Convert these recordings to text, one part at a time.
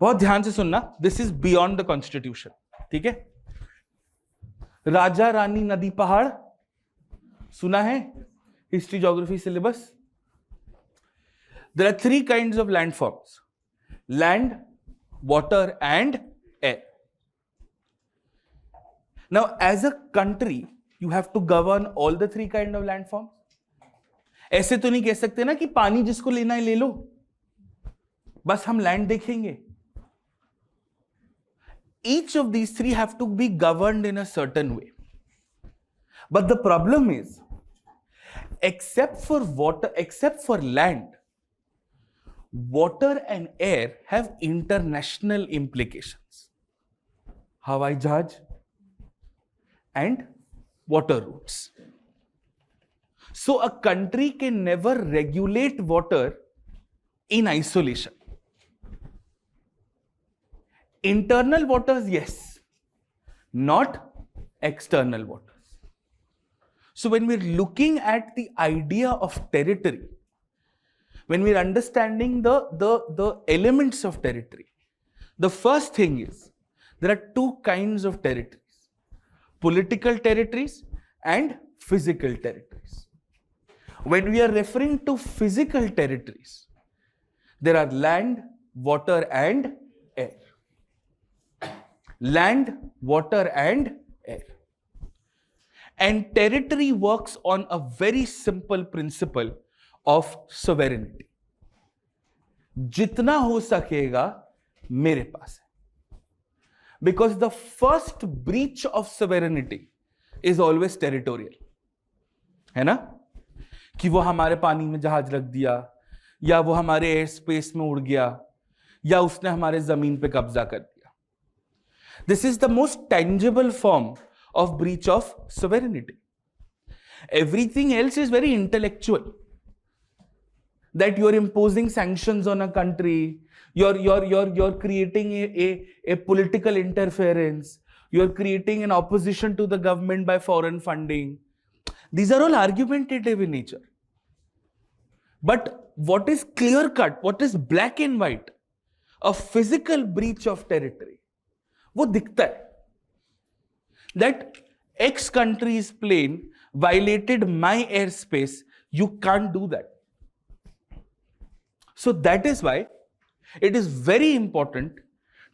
बहुत ध्यान से सुनना, this is beyond the constitution, ठीक है। राजा रानी नदी पहाड़ सुना है history geography syllabus. There are 3 kinds of land forms, land, water and air. Now as a country you have to govern all the 3 kind of land forms. ऐसे तो नहीं कह सकते ना कि पानी जिसको लेना है ले लो, बस हम लैंड देखेंगे। Each of these 3 have to be governed in a certain way. But the problem is, except for water, except for land, water and air have international implications. Hawai jahaj and water routes. So a country can never regulate water in isolation. Internal waters, yes, not external waters. So when we're looking at the idea of territory, when we're understanding the elements of territory, the first thing is there are 2 kinds of territories: political territories and physical territories. When we are referring to physical territories, there are land, water and air. Land, water and air. And territory works on a very simple principle of sovereignty. जितना हो सकेगा मेरे पास है. Because the first breach of sovereignty is always territorial. है ना? कि वो हमारे पानी में जहाज रख दिया, या वो हमारे एयर स्पेस में उड़ गया, या उसने हमारे जमीन पे कब्जा कर दिया. This is the most tangible form of breach of sovereignty. Everything else is very intellectual. That you're imposing sanctions on a country, you're creating a political interference, you're creating an opposition to the government by foreign funding. These are all argumentative in nature. But what is clear cut, what is black and white, a physical breach of territory, वो दिखता है that X country's plane violated my airspace. You can't do that. So that is why it is very important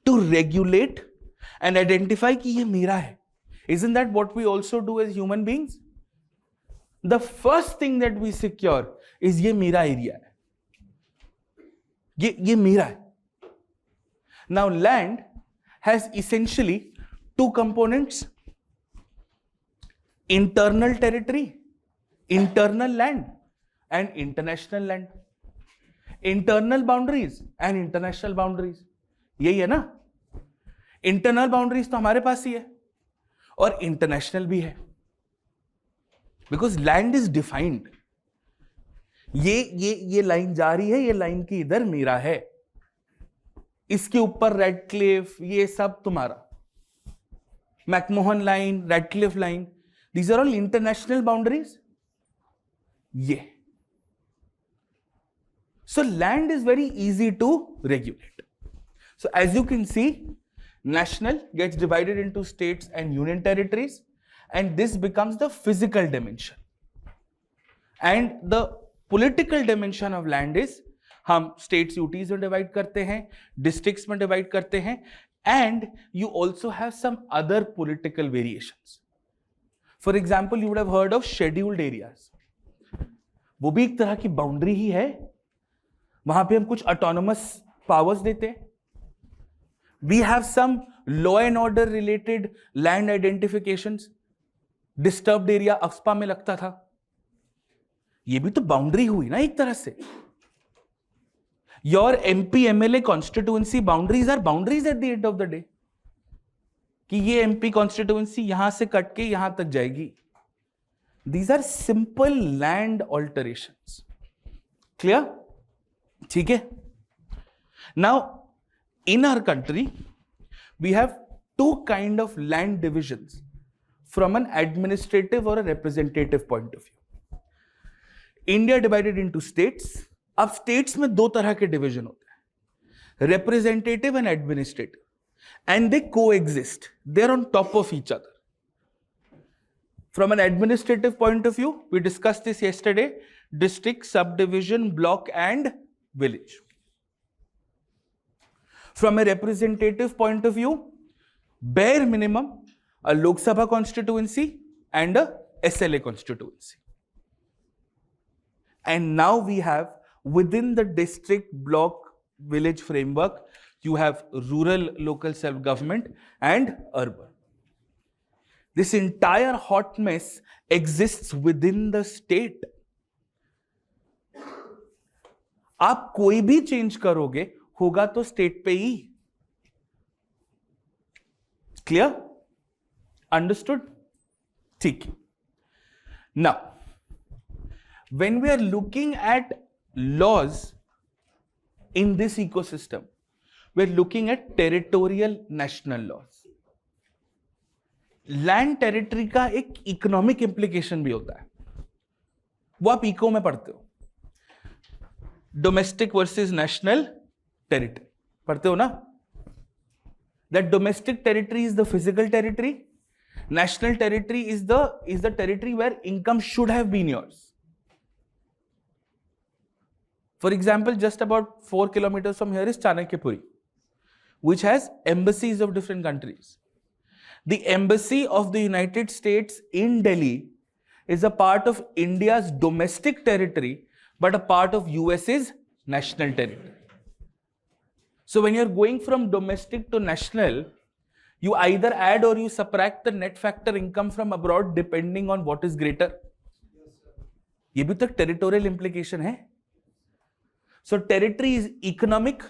to regulate and identify कि ये मेरा है. Isn't that what we also do as human beings? The first thing that we secure is ये मेरा area है, ये मेरा है. Now land has essentially 2 components: internal territory, internal land, and international land. Internal boundaries and international boundaries, यही है ना. Internal boundaries तो हमारे पास ही है और international भी है, because land is defined. ये लाइन जा रही है, ये लाइन की इधर मेरा है, इसके ऊपर रेड क्लिफ, ये सब तुम्हारा. McMahon line, red cliff line, these are all international boundaries. ये so land is very easy to regulate. So as you can see, national gets divided into states and union territories, and this becomes the physical dimension. And the political dimension of land is, हम states UTs में divide करते हैं, districts में divide करते हैं, and you also have some other political variations. For example, you would have heard of scheduled areas. वो भी एक तरह की बाउंड्री ही है. वहां पे हम कुछ ऑटोनोमस पावर्स देते हैं. We have some law and order related land identifications. Disturbed area AFSPA में लगता था, ये भी तो बाउंड्री हुई ना एक तरह से. Your MP MLA constituency boundaries are boundaries at the end of the day. कि ये MP constituency यहां से कट के यहां तक जाएगी. These are simple land alterations. Clear? ठीक है. Now, in our country, we have 2 kind of land divisions from an administrative or a representative point of view. India divided into states. अब states में 2 तरह के डिवीजन होते हैं. representative and administrative, and they coexist. They're on top of each other. From an administrative point of view, we discussed this yesterday: district, subdivision, block, and village. From a representative point of view, bare minimum, a Lok Sabha constituency and a SLA constituency. And now we have, within the district, block, village framework, you have rural local self-government and urban. This entire hot mess exists within the state. आप कोई भी change करोगे होगा तो state पे ही. Clear? Understood? ठीक. Now, when we are looking at laws in this ecosystem, we are looking at territorial national laws. Land territory का एक इकोनॉमिक इंप्लीकेशन भी होता है, वो आप इको में पढ़ते हो. डोमेस्टिक वर्सेस नेशनल टेरिटरी पढ़ते हो ना. That domestic territory is the physical territory. National territory is the territory where income should have been yours. For example, just about 4 kilometers from here is Chanakyapuri, which has embassies of different countries. The embassy of the United States in Delhi is a part of India's domestic territory, but a part of US's national territory. So when you're going from domestic to national, you either add or you subtract the net factor income from abroad depending on what is greater. ये भी तो territorial implication है. So territory is economic,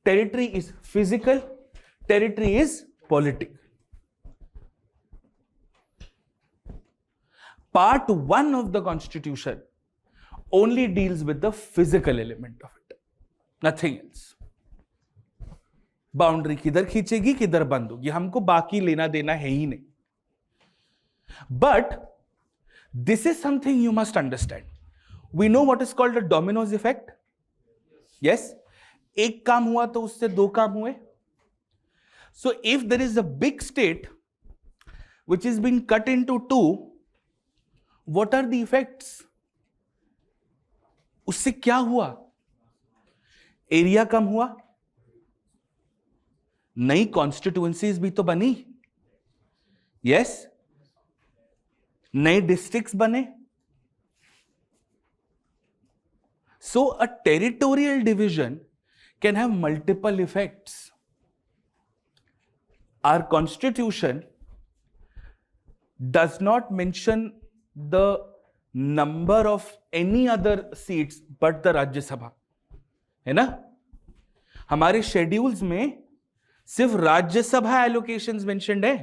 territory is physical, territory is political. Part 1 of the Constitution only deals with the physical element of it, nothing else. Boundary किधर खींचेगी, किधर बंद होगी, हमको बाकी लेना देना है ही नहीं. But this is something you must understand. We know what is called a dominoes effect. Yes, एक काम हुआ तो उससे दो काम हुए. So if there is a big state which is being cut into two, what are the effects? उससे क्या हुआ? एरिया कम हुआ, नई कॉन्स्टिट्यूएंसीज भी तो बनी. यस, नए डिस्ट्रिक्ट्स बने. सो a territorial division can have multiple effects. Our constitution does not mention the number of any other seats but the Rajya Sabha, है ना. हमारे शेड्यूल्स में सिर्फ राज्यसभा एलोकेशंस मेंशन्ड है.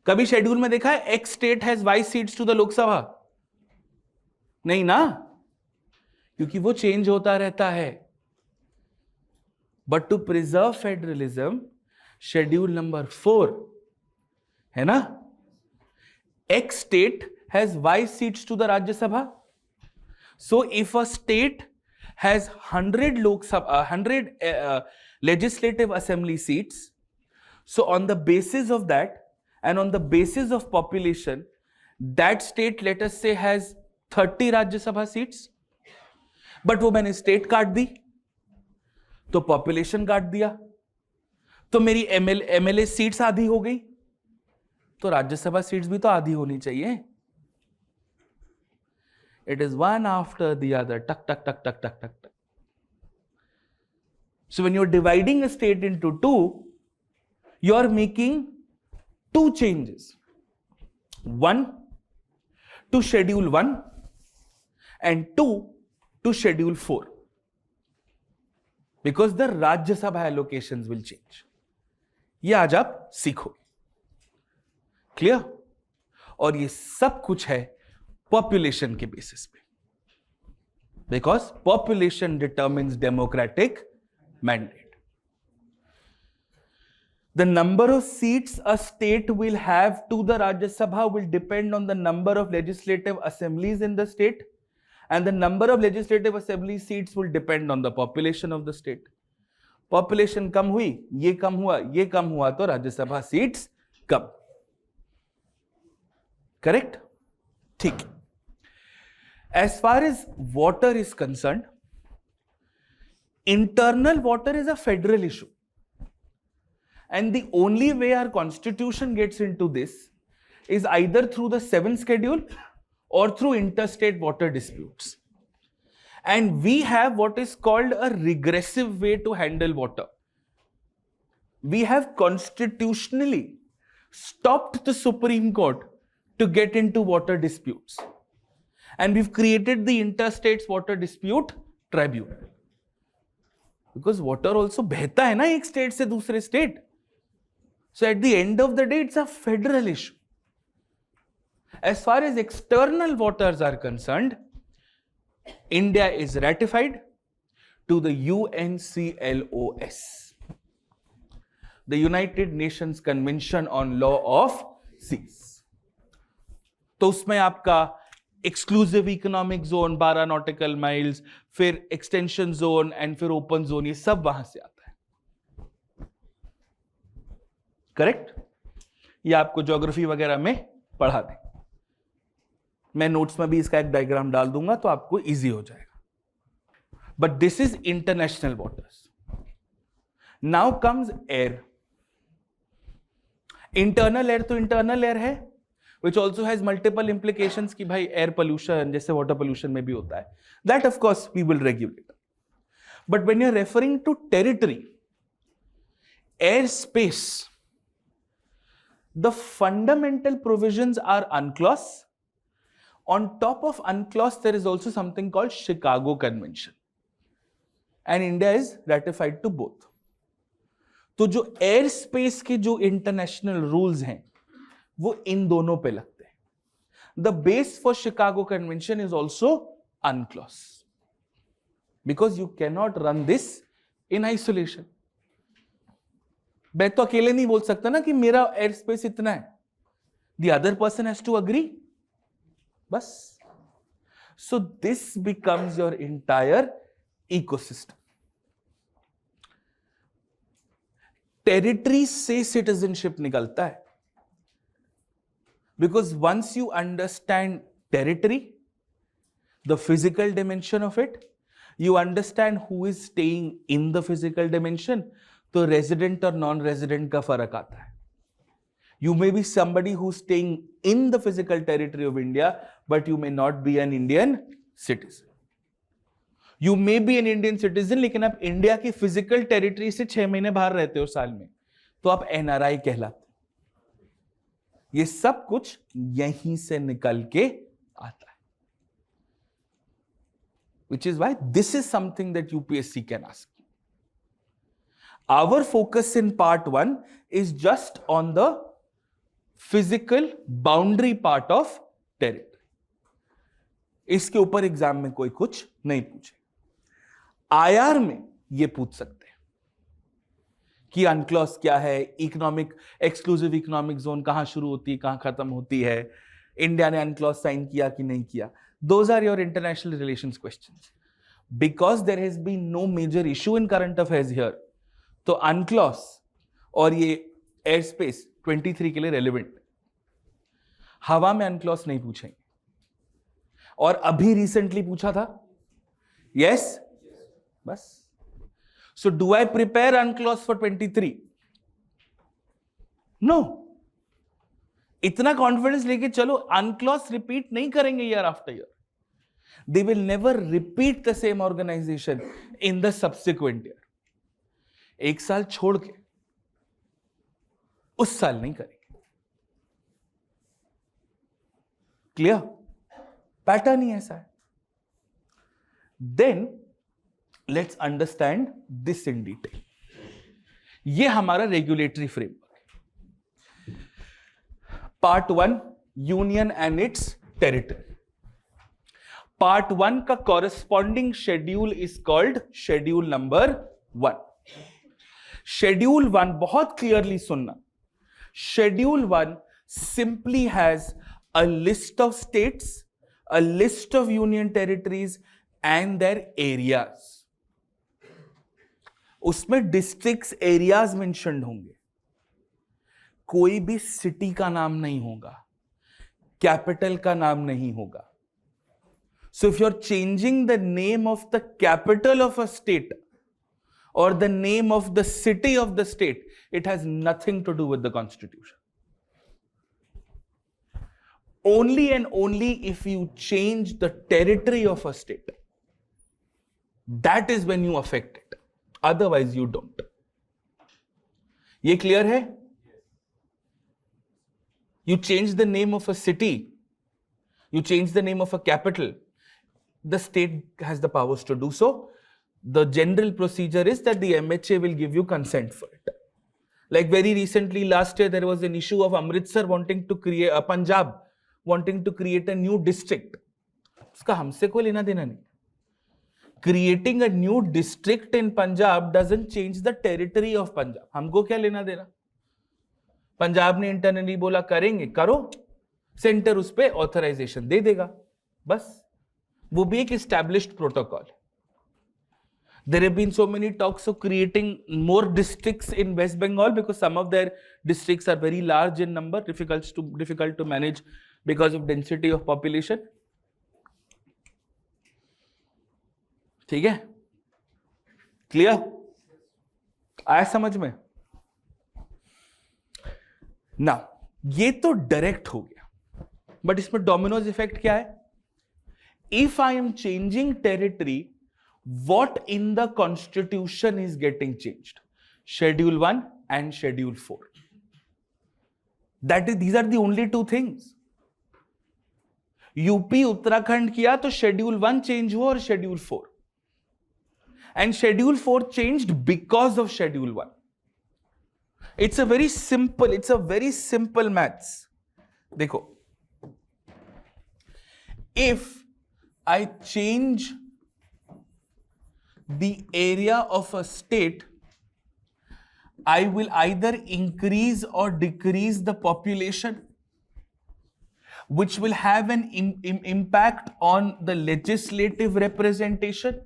कभी शेड्यूल में देखा है X state has Y seats to the Lok Sabha? नहीं ना, क्योंकि वो चेंज होता रहता है. But to preserve federalism, schedule number 4 है ना, X state has Y seats to the Rajya Sabha. So if a state has 100 Lok Sabha, 100 legislative assembly seats. So on the basis of that and on the basis of population, that state, let us say, has 30 Rajya Sabha seats. But वो मैंने state काट दी तो population काट दिया, तो मेरी MLA seats आधी हो गई, तो राज्यसभा seats भी तो आधी होनी चाहिए. It is one after the other, tuck, tuck, tuck, tuck, tuck, tuck, tuck. So when you're dividing a state into two, you're making two changes. One to Schedule 1 and 2 to Schedule 4. Because the Rajya Sabha allocations will change. ये आज आप सीखोगे. Clear? और ये सब कुछ है population के बेसिस पे, because population determines democratic mandate. The number of seats a state will have to the Rajya Sabha will depend on the number of legislative assemblies in the state, and the number of legislative assembly seats will depend on the population of the state. Population कम हुई, ये कम हुआ, ये कम हुआ, तो Rajya Sabha seats कम। Correct? ठीक। As far as water is concern, internal water is a federal issue, and the only way our constitution gets into this is either through the 7th schedule or through interstate water disputes, and we have what is called a regressive way to handle water. We have constitutionally stopped the Supreme Court to get into water disputes, and we've created the Interstate Water Dispute Tribunal. Because water also बहता है ना एक state से दूसरे state. So at the end of the day, it's a federal issue. As far as external waters are concerned, India is ratified to the UNCLOS, the United Nations Convention on Law of Seas. तो उसमें आपका exclusive economic zone 12 nautical miles, फिर extension zone and फिर open zone, ये सब वहां से आता है. करेक्ट? ये आपको ज्योग्राफी वगैरह में पढ़ा दें. मैं नोट्स में भी इसका एक डायग्राम डाल दूंगा तो आपको इजी हो जाएगा. But this is international waters. Now comes air. Internal air तो इंटरनल एयर है, which also has multiple implications कि भाई air pollution जैसे water pollution में भी होता है. That of course we will regulate. But when you're referring to territory, airspace, the fundamental provisions are UNCLOS. On top of UNCLOS, there is also something called Chicago Convention. And India is ratified to both. तो जो airspace के जो international rules हैं, वो इन दोनों पे लगते हैं. The base for Chicago convention is also UNCLOS, because you can not run this in isolation. मैं तो अकेले नहीं बोल सकता ना कि मेरा एयर स्पेस इतना है. The other person has to agree. बस. So this becomes your entire ecosystem. Territory से सिटीजनशिप निकलता है. Because once you understand territory, the physical dimension of it, you understand who is staying in the physical dimension, तो resident और non-resident का फर्क आता है. You may be somebody who's staying in the physical territory of India, but you may not be an Indian citizen. You may be an Indian citizen, लेकिन आप India की physical territory से 6 महीने बाहर रहते हो साल में, तो आप NRI कहलाते. ये सब कुछ यहीं से निकल के आता है. Which is why this is something that UPSC can ask. Our focus in part 1 is just on the physical boundary part of territory. इसके ऊपर एग्जाम में कोई कुछ नहीं पूछे. IR में ये पूछ सकते हैं कि UNCLOS क्या है, इकोनॉमिक एक्सक्लूसिव इकोनॉमिक जोन कहां शुरू होती है, कहां खत्म होती है, इंडिया ने UNCLOS साइन किया कि नहीं किया. Those are your international relations questions. Because there has been no major issue in current affairs here, तो UNCLOS और ये एयर स्पेस 23 के लिए रेलिवेंट. हवा में UNCLOS नहीं पूछेंगे. और अभी रिसेंटली पूछा था. यस? बस. So do I prepare UNCLOS for 23? No. इतना कॉन्फिडेंस लेके चलो, UNCLOS रिपीट नहीं करेंगे year after year. They will never repeat the same organization in the subsequent year. एक साल छोड़ के उस साल नहीं करेंगे. क्लियर? पैटर्न ही ऐसा है. Then let's understand this in detail. ये हमारा रेगुलेटरी फ्रेमवर्क है. Part 1 union and it's territory. Part 1 का corresponding schedule is called schedule number 1. Schedule 1 बहुत क्लियरली सुनना. Schedule 1 simply has a list of states, a list of union territories and there areas. उसमें districts areas mentioned होंगे, कोई भी city का नाम नहीं होगा, कैपिटल का नाम नहीं होगा. So if you're changing the name of the capital of a state or the name of the city of the state, it has nothing to do with the constitution. Only and only if you change the territory of a state, that is when you affect it. Otherwise you don't. ये clear है? You change the name of a city, you change the name of a capital, the state has the powers to do so. The general procedure is that the MHA will give you consent for it. Like very recently, last year, there was an issue of Amritsar wanting to create, Punjab wanting to create a new district. उसका हमसे कोई लेना देना नहीं. Creating a new district in Punjab doesn't change the territory of Punjab. हमको क्या लेना देना? पंजाब ने इंटरनली बोला करेंगे, करो, सेंटर उस पे ऑथराइजेशन दे देगा, बस. वो भी एक established protocol. There have been so many talks of creating more districts in West Bengal because some of their districts are very large in number, difficult to manage because of density of population. ठीक है? Clear? आया समझ में? Now, ये तो direct हो गया, but इसमें डोमिनोज इफेक्ट क्या है? If I am changing territory, what in the constitution is getting changed? Schedule 1 and Schedule 4. These are the only two things. UP Uttarakhand किया तो Schedule 1 चेंज हुआ और Schedule 4. And Schedule 4 changed because of Schedule 1. It's a very simple maths. देखो, if I change the area of a state, I will either increase or decrease the population, which will have an impact on the legislative representation,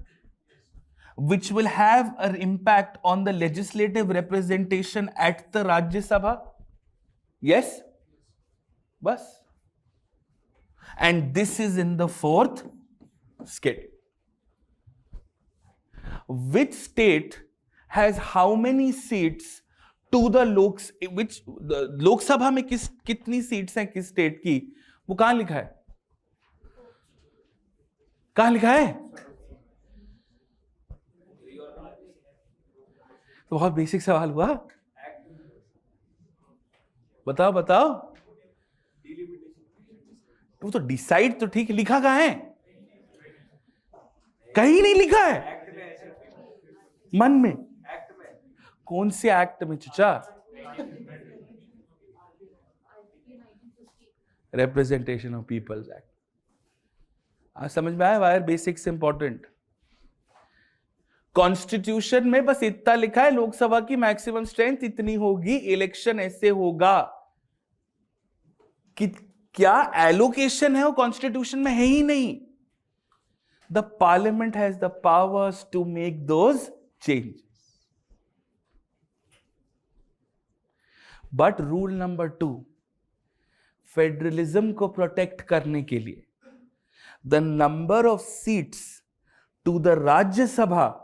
which will have an impact on the legislative representation at the Rajya Sabha. Yes? Bas. And this is in the 4th schedule. Which state has how many seats to the Lok Sabha में कितनी seats हैं किस state की, वो कहां लिखा है? कहां लिखा है? तो बहुत बेसिक सवाल हुआ. बताओ. वो तो डिसाइड तो ठीक है, लिखा कहां है? कहीं नहीं लिखा है. मन में. कौन से एक्ट में चचा? Representation of people's act. आज समझ में आया वायर बेसिक्स इंपॉर्टेंट. कॉन्स्टिट्यूशन में बस इतना लिखा है, लोकसभा की मैक्सिमम स्ट्रेंथ इतनी होगी, इलेक्शन ऐसे होगा. कि क्या एलोकेशन है वो कॉन्स्टिट्यूशन में है ही नहीं. The parliament has the powers to make those changes. But rule number 2, federalism को प्रोटेक्ट करने के लिए the number of seats to the Rajya Sabha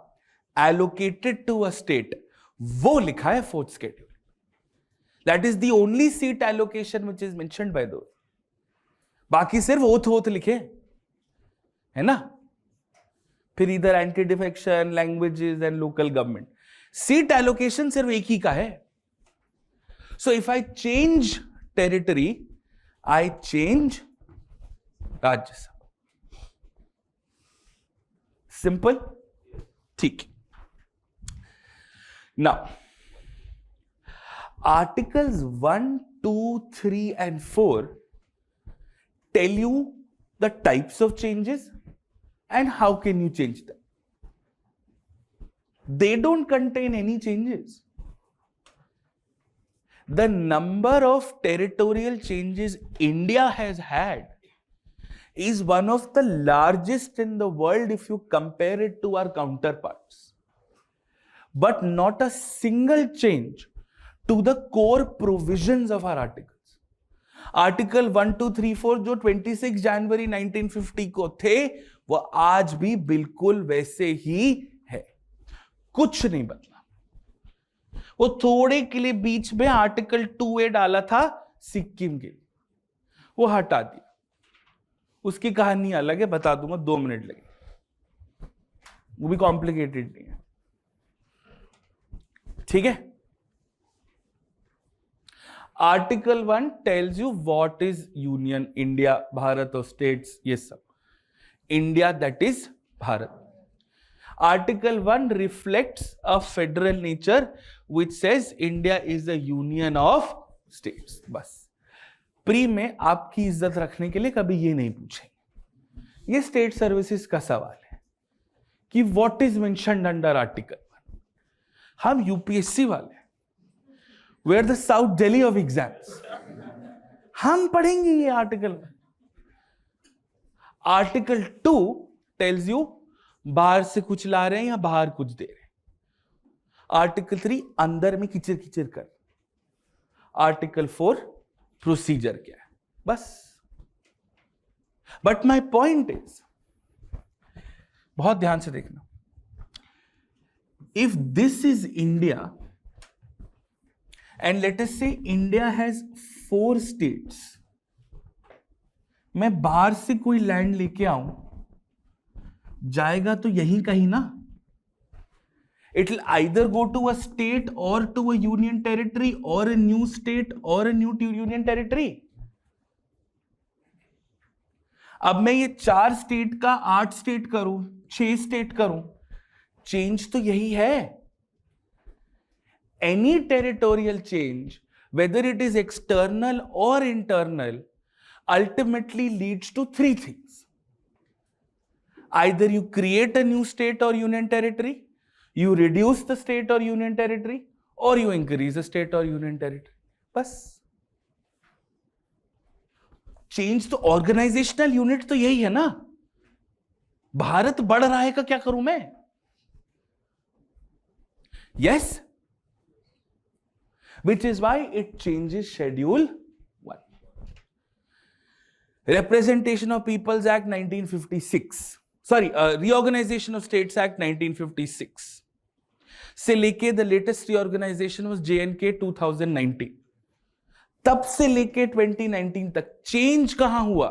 allocated to a state, वो लिखा है 4th schedule. That is the only seat allocation which is mentioned by those. बाकी सिर्फ oath लिखे है ना. फिर इधर anti defection, languages and local government. Seat allocation सिर्फ एक ही का है. So if I change territory, I change Rajya Sabha. Simple. ठीक. Now, Articles 1, 2, 3 and 4 tell you the types of changes and how can you change them. They don't contain any changes. The number of territorial changes India has had is one of the largest in the world if you compare it to our counterparts. but not a single change to the core provisions of our articles. Article 1, 2, 3, 4 जो 26 जनवरी 1950 को थे वो आज भी बिल्कुल वैसे ही है, कुछ नहीं बदला। वो थोड़े के लिए बीच में आर्टिकल 2A डाला था सिक्किम के लिए, वो हटा दिया। उसकी कहानी अलग है, बता दूंगा, 2 मिनट लगे, वो भी कॉम्प्लिकेटेड नहीं है, ठीक है। Article 1 tells you what is union, India, Bharat और स्टेट्स, ये सब। India that is Bharat. Article 1 reflects a federal nature which says India is a union of states। बस प्री में आपकी इज्जत रखने के लिए कभी ये नहीं पूछेंगे। ये स्टेट सर्विसेज का सवाल है कि what is mentioned under article 1। हम यूपीएससी वाले, where the south Delhi of exams, हम पढ़ेंगे ये आर्टिकल 1। आर्टिकल 2 टेल्स यू बाहर से कुछ ला रहे हैं या बाहर कुछ दे रहे हैं। आर्टिकल 3 अंदर में किचर किचर कर। आर्टिकल 4 प्रोसीजर क्या है, बस। बट माई पॉइंट इज, बहुत ध्यान से देखना, if this is India and let us से इंडिया हैज 4 स्टेट्स, मैं बाहर से कोई लैंड लेके आऊं, जाएगा तो यहीं कहीं ना। It will either go to a state or to a union territory or a new state or a new union territory। अब मैं ये 4 स्टेट का 8 स्टेट करूं, 6 स्टेट करूं, चेंज तो यही है। Any territorial change, whether it is external or internal, ultimately leads to 3 things. Either you create a new state or union territory, you reduce the state or union territory, or you increase the state or union territory। बस change तो organisational unit तो यही है ना। भारत बढ़ रहा है का क्या करूं मैं? Yes, which is why it changes schedule 1। Representation of Peoples Act 1956, sorry, Reorganization of States Act 1956 से लेके the latest reorganisation was JNK 2019, तब से लेके 2019 तक चेंज कहां हुआ?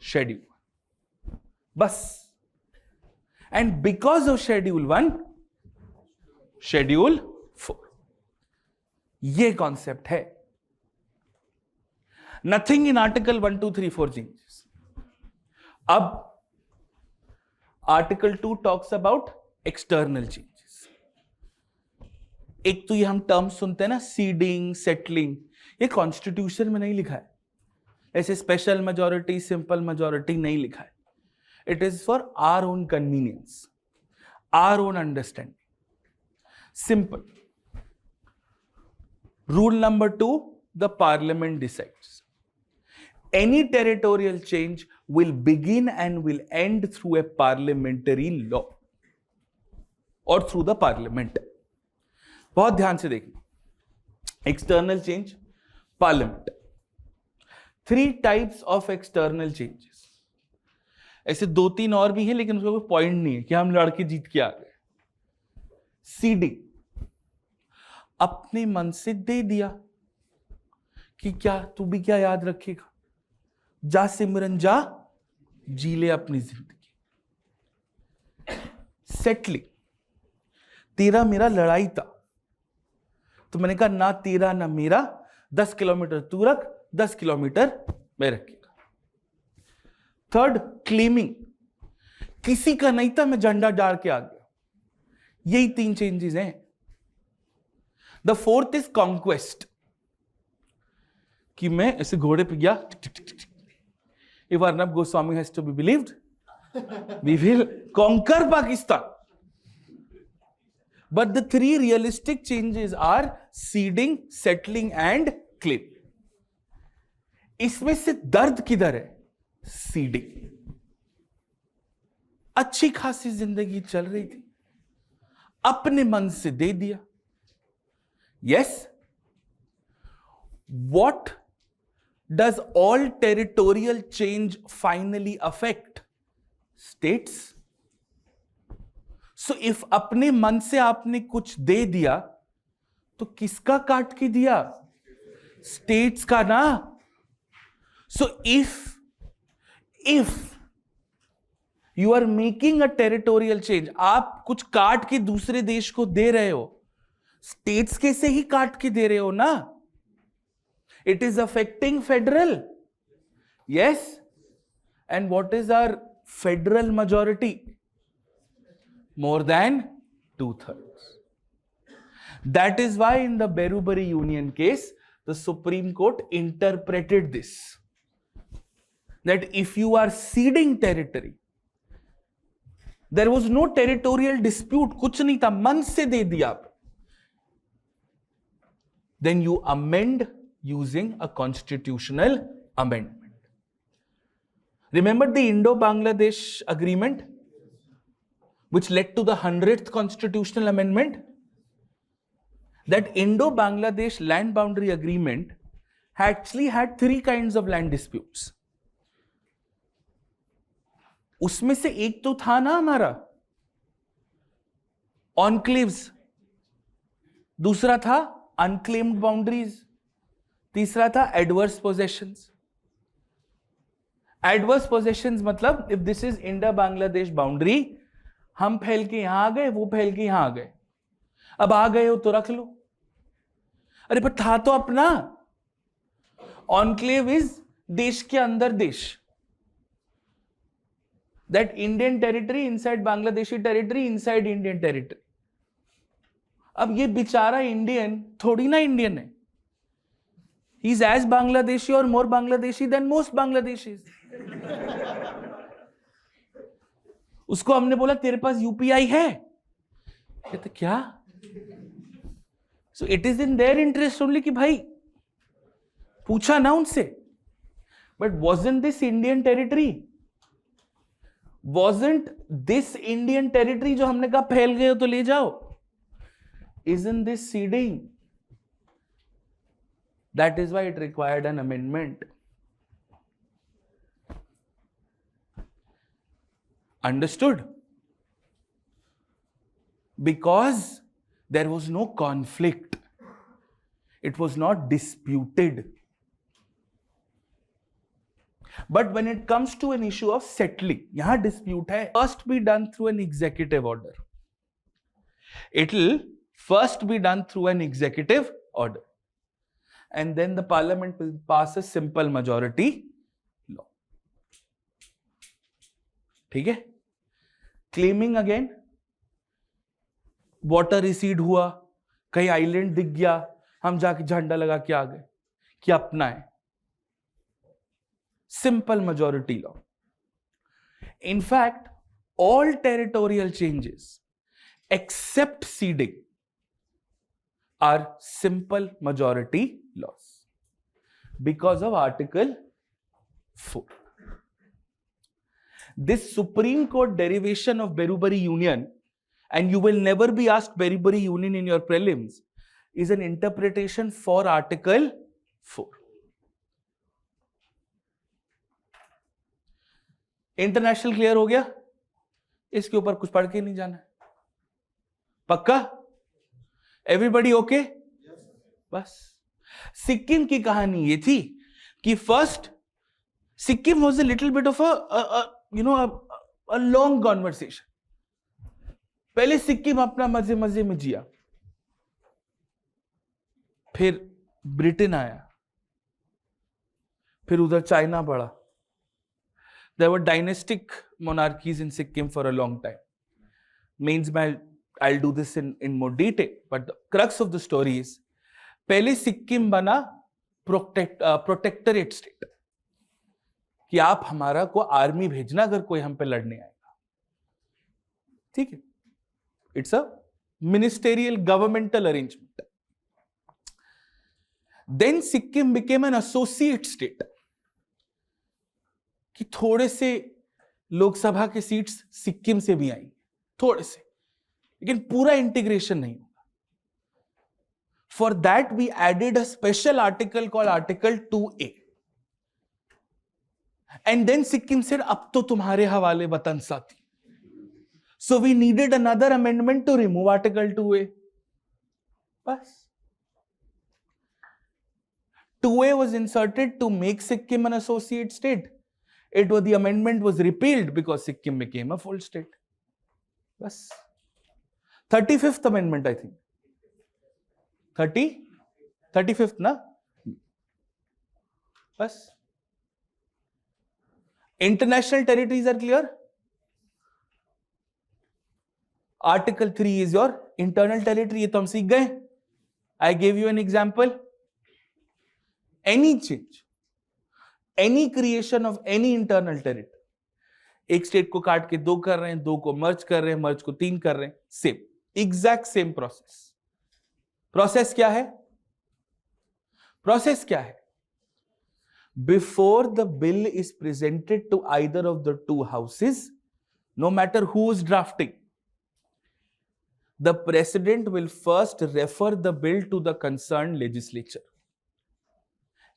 शेड्यूल, बस। And because of schedule 1, schedule 4, ये कॉन्सेप्ट है। Nothing in article 1, 2, 3, 4 changes. अब article 2 talks about external changes. एक तो ये हम टर्म सुनते हैं ना, सीडिंग, सेटलिंग, ये कॉन्स्टिट्यूशन में नहीं लिखा है। ऐसे स्पेशल मेजॉरिटी, सिंपल मेजॉरिटी नहीं लिखा है। It is for our own convenience, our own understanding. Simple rule number 2, the parliament decides. Any territorial change will begin and will end through a parliamentary law or through the parliament। बहुत ध्यान से देखना, external change, parliament। 3 types of external changes। ऐसे 2-3 और भी हैं, लेकिन उसका कोई पॉइंट नहीं है कि हम लड़के जीत के आ गए। सीडिंग, अपने मन से दे दिया कि क्या तू भी क्या याद रखेगा, जा सिमरन जा, जी ले अपनी जिंदगी। सेटलिंग, तेरा मेरा लड़ाई था, तो मैंने कहा ना तेरा ना मेरा, 10 किलोमीटर तू रख, 10 किलोमीटर मैं रखेगा। 3rd, क्लेमिंग, किसी का नहीं था, मैं झंडा डाल के आ गया। यही 3 चेंजेस हैं। द 4th इज कॉन्क्वेस्ट, कि मैं ऐसे घोड़े पे गया, if Arnab Goswami has to be believed, we will conquer Pakistan। But the 3 realistic changes are seeding, settling and claim। इसमें से दर्द किधर है? सीडिंग। अच्छी खासी जिंदगी चल रही थी, अपने मन से दे दिया. Yes? What does all territorial change finally affect? States. So if अपने मन से आपने कुछ दे दिया तो किसका काट के दिया? States का ना. So if you are making a territorial change, आप कुछ काट के दूसरे देश को दे रहे हो, स्टेट्स के से ही काट के दे रहे हो ना. It is affecting federal. Yes. And what is our federal majority? More than 2/3. That is why in the Berubari Union case, the Supreme Court interpreted this. That if you are ceding territory, there was no territorial dispute, कुछ नहीं था, मन से दे दिया आप, then you amend using a constitutional amendment. Remember the Indo-Bangladesh agreement, which led to the 100th constitutional amendment? That Indo-Bangladesh land boundary agreement actually had 3 kinds of land disputes. उसमें से एक तो था ना हमारा enclaves, दूसरा था unclaimed boundaries, तीसरा था adverse possessions. Adverse possessions मतलब if this is Indo-Bangladesh boundary, हम फैल के यहां आ गए, वो फैल के यहां आ गए, अब आ गए हो तो रख लो. अरे पर था तो अपना. enclave is देश के अंदर देश. That Indian territory inside Bangladeshi territory inside Indian territory. अब ये बेचारा इंडियन थोड़ी ना इंडियन है. He is as Bangladeshi or more Bangladeshi than most Bangladeshis. उसको हमने बोला तेरे पास यूपीआई है, कहते क्या? So it is in their interest only कि भाई पूछा ना उनसे. But wasn't this Indian territory? Wasn't this Indian territory जो हमने कहा फैल गए हो तो ले जाओ? Isn't this ceding? That is why it required an amendment. Understood? Because there was no conflict. It was not disputed. But when it comes to an issue of settling, yahan dispute hai, first be done through an executive order. It will first be done through an executive order. And then the parliament will pass a simple majority law. ठीक है? Claiming again, water recede हुआ, कहीं island दिख गया, हम जाके झंडा लगा के आ गए कि अपना है. Simple majority law. In fact, all territorial changes except ceding are simple majority laws because of Article 4. This Supreme Court derivation of Berubari Union, and you will never be asked Berubari Union in your prelims, is an interpretation for Article 4. International clear हो गया? इसके ऊपर कुछ पढ़ के नहीं जाना है. पक्का? Everybody okay? बस. सिक्किम की कहानी ये थी कि first Sikkim was a little bit of a long conversation. पहले सिक्किम अपना मजे मजे में जिया, फिर ब्रिटेन आया, फिर उधर चाइना पड़ा. There were dynastic monarchies in Sikkim for a long time. Means I'll do this in more detail, but the crux of the story is, पहले सिक्किम बना प्रोटेक्टरेट स्टेट कि आप हमारा को आर्मी भेजना अगर कोई हम पे लड़ने आएगा. ठीक है? It's a ministerial governmental arrangement. Then Sikkim became an associate state कि थोड़े से लोकसभा के सीट्स सिक्किम से भी आई, थोड़े से, लेकिन पूरा इंटीग्रेशन नहीं होगा. For that we added a special article called Article 2A. And then Sikkim said, अब तो तुम्हारे हवाले वतन साथी. So we needed another amendment to remove Article 2A. बस. 2A was inserted to make Sikkim an associate state. The amendment was repealed because Sikkim became a full state. बस. 35th amendment, I think. 35th ना. बस. International territories are clear. Article 3 is your internal territory. ये तो हम सीख गए. I gave you an example. Any change, any creation of any internal territory. एक state को काट के 2 कर रहे हैं, 2 को मर्ज कर रहे हैं, मर्ज को 3 कर रहे हैं. Same, exact same process. Process क्या है? प्रोसेस क्या है? Before the bill is presented to either of the two houses, no matter who is drafting, the president will first refer the bill to the concerned legislature.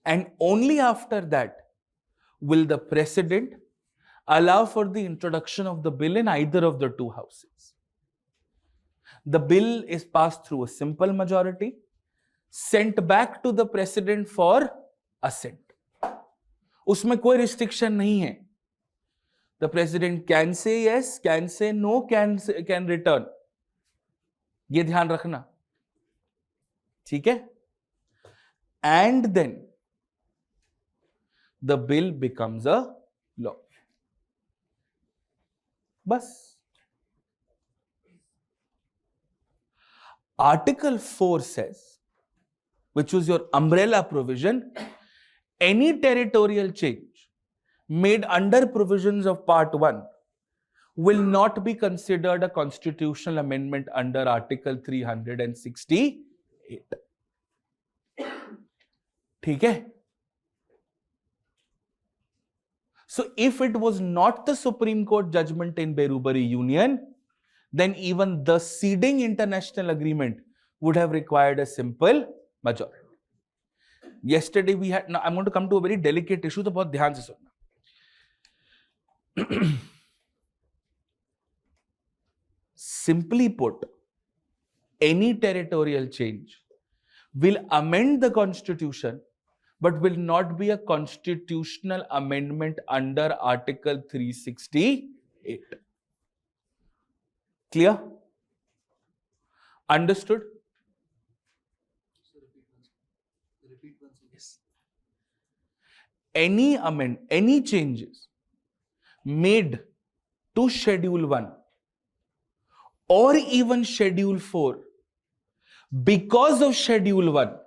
And only after that will the president allow for the introduction of the bill in either of the two houses. The bill is passed through a simple majority, sent back to the president for assent. उसमें कोई restriction नहीं है. The president can say yes, can say no, can return. ये ध्यान रखना. ठीक है? And then the bill becomes a law. बस. Article 4 says, which was your umbrella provision, any territorial change made under provisions of Part 1 will not be considered a constitutional amendment under Article 368. ठीक है? So if it was not the Supreme Court judgment in Berubari Union, then even the ceding international agreement would have required a simple majority. Yesterday we had, now I'm going to come to a very delicate issue, तो बहुत ध्यान से सुनना. Simply put, any territorial change will amend the constitution, but will not be a constitutional amendment under Article 368. Clear? Understood? Yes. Any changes made to Schedule 1 or even Schedule 4 because of Schedule 1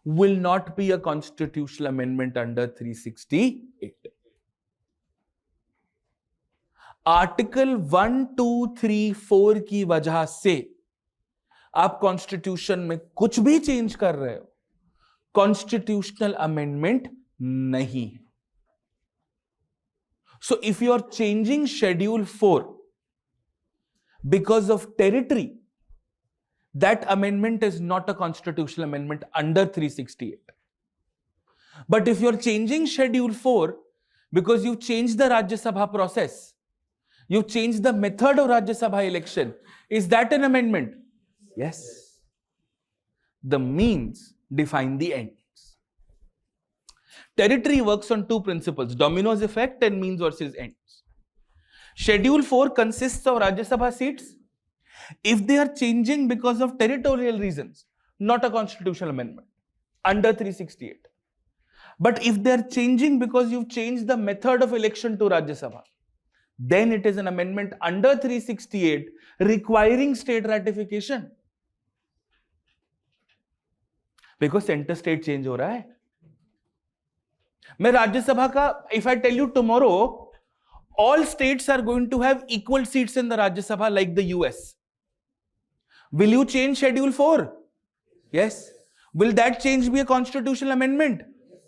will not be a constitutional amendment under 368. Article 1, 2, 3, 4 की वजह से आप constitution में कुछ भी change कर रहे हो, कॉन्स्टिट्यूशनल अमेंडमेंट नहीं है. So if you are changing schedule 4 because of territory, that amendment is not a constitutional amendment under 368. But if you're changing Schedule 4 because you've changed the Rajya Sabha process, you've changed the method of Rajya Sabha election, is that an amendment? Yes. The means define the ends. Territory works on two principles, dominoes effect and means versus ends. Schedule 4 consists of Rajya Sabha seats. If they are changing because of territorial reasons, not a constitutional amendment under 368. But if they are changing because you've changed the method of election to Rajya Sabha, then it is an amendment under 368 requiring state ratification. Because center state change हो रहा है. मैं राज्य सभा का, if I tell you tomorrow, all states are going to have equal seats in the Rajya Sabha like the US. Will you change Schedule 4? Yes. Will that change be a constitutional amendment?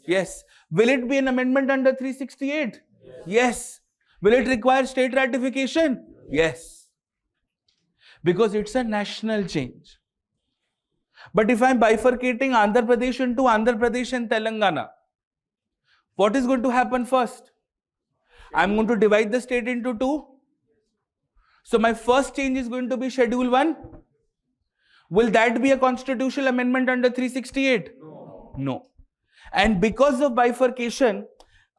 Yes. Will it be an amendment under 368? Yes. Will it require state ratification? Yes. because it's a national change. But if I'm bifurcating Andhra Pradesh into Andhra Pradesh and Telangana, what is going to happen first? I'm going to divide the state into two. So my first change is going to be Schedule 1. Will that be a constitutional amendment under 368? No. And because of bifurcation,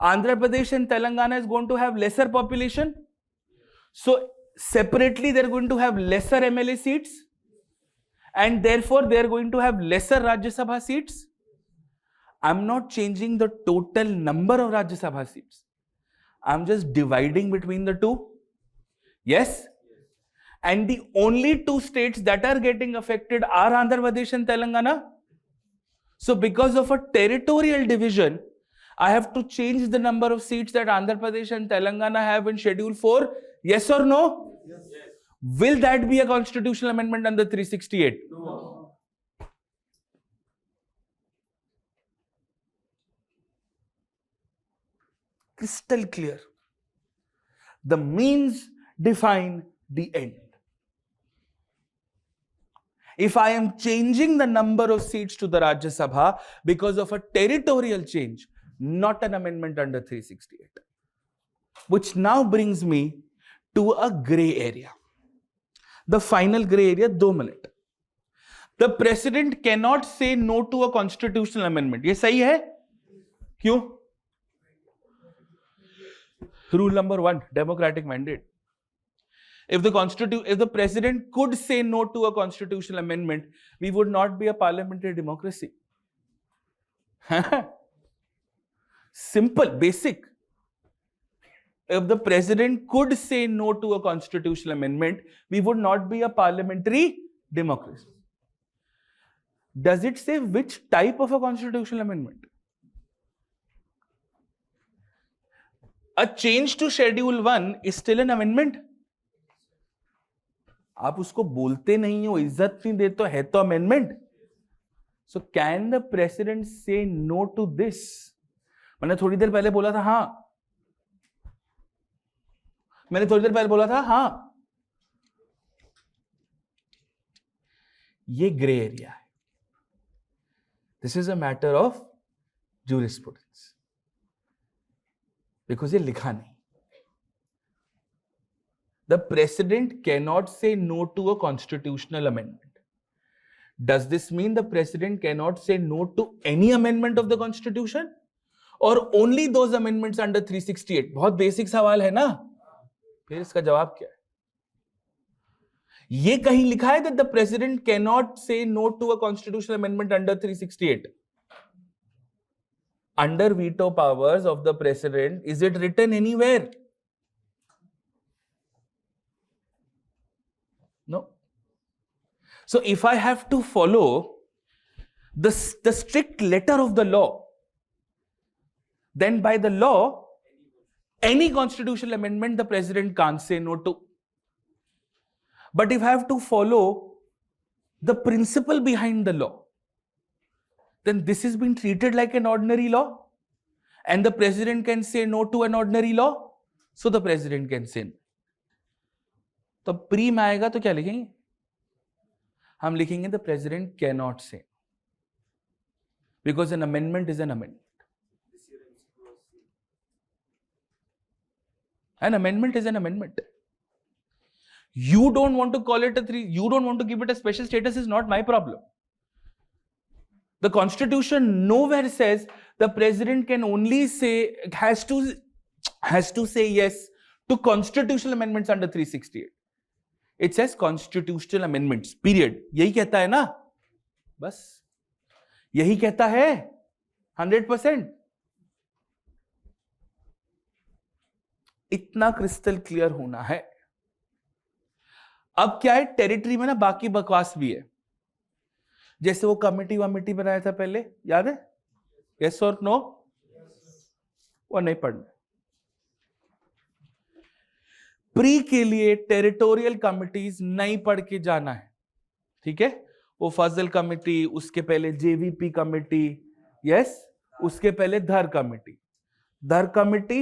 Andhra Pradesh and Telangana is going to have lesser population. So separately, they're going to have lesser MLA seats. And therefore, they're going to have lesser Rajya Sabha seats. I'm not changing the total number of Rajya Sabha seats. I'm just dividing between the two. Yes? And the only two states that are getting affected are Andhra Pradesh and Telangana. So because of a territorial division, I have to change the number of seats that Andhra Pradesh and Telangana have in Schedule 4. Yes or no? Yes. Will that be a constitutional amendment under 368? No. Crystal clear. The means define the end. If I am changing the number of seats to the Rajya Sabha because of a territorial change, not an amendment under 368. Which now brings me to a grey area. The final grey area, 2 minutes. The president cannot say no to a constitutional amendment. ये सही है? क्यों? Rule number 1, democratic mandate. If the president could say no to a constitutional amendment, we would not be a parliamentary democracy. Simple, basic. If the president could say no to a constitutional amendment, we would not be a parliamentary democracy. Does it say which type of a constitutional amendment? A change to Schedule 1 is still an amendment. आप उसको बोलते नहीं हो, इज्जत नहीं देते, है तो amendment. So can the president say no to this? मैंने थोड़ी देर पहले बोला था हाँ. ये ग्रे एरिया है. This is a matter of jurisprudence. Because ये लिखा नहीं. The president cannot say no to a constitutional amendment. Does this mean the president cannot say no to any amendment of the constitution? Or only those amendments under 368? बहुत basic सवाल है ना? फिर इसका जवाब क्या है? ये कहीं लिखा है that the president cannot say no to a constitutional amendment under 368? Under veto powers of the president, is it written anywhere? No. So if I have to follow the strict letter of the law, then by the law, any constitutional amendment the president can't say no to. But if I have to follow the principle behind the law, then this is being treated like an ordinary law, and the president can say no to an ordinary law, so the president can say no. तो pre में आएगा तो क्या लिखेंगे? हम लिखेंगे the president cannot say, because an amendment is an amendment. An amendment is an amendment. You don't want to call it you don't want to give it a special status is not my problem. The Constitution nowhere says the president can only say, has to say yes to constitutional amendments under 368. It says constitutional amendments, period. यही कहता है ना? बस यही कहता है 100%. इतना crystal clear होना है. अब क्या है, टेरिटरी में ना बाकी बकवास भी है. जैसे वो कमेटी बनाया था पहले, याद है? यस और नो? वो नहीं पढ़ना. प्री के लिए टेरिटोरियल कमिटीज नहीं पढ़ के जाना है. ठीक है? वो फजल कमेटी, उसके पहले जेवीपी कमेटी, यस, उसके पहले धर कमेटी,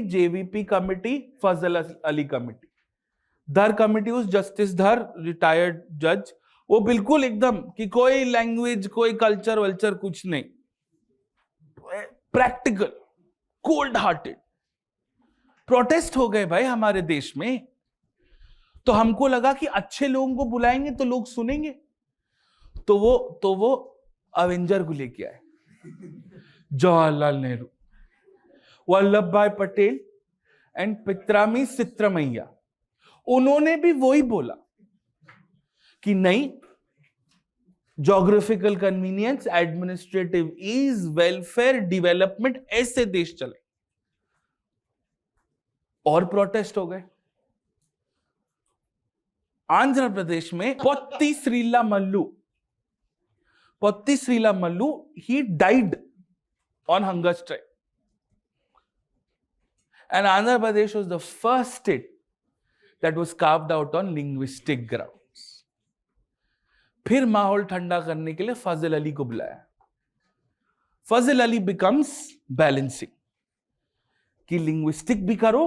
जेवीपी कमेटी, फजल अली कमेटी. धर कमिटी उस जस्टिस धर रिटायर्ड जज, वो बिल्कुल एकदम कि कोई लैंग्वेज कोई कल्चर वल्चर कुछ नहीं, प्रैक्टिकल कोल्ड हार्टेड। प्रोटेस्ट हो गए भाई हमारे देश में, तो हमको लगा कि अच्छे लोगों को बुलाएंगे तो लोग सुनेंगे, तो वो अवेंजर को लेके आए, जवाहरलाल नेहरू, वल्लभ भाई पटेल एंड पित्रामी सित्रमैया। उन्होंने भी वही बोला कि नहीं, geographical convenience, administrative ease, welfare, development, ऐसे देश चले। और प्रोटेस्ट हो गए। आंध्र प्रदेश में पोत्ती Srila Mallu, he died on hunger strike. And Andhra Pradesh was the first state that was carved out on linguistic grounds. फिर माहौल ठंडा करने के लिए फजल अली को बुलाया। फजल अली becomes balancing कि लिंग्विस्टिक भी करो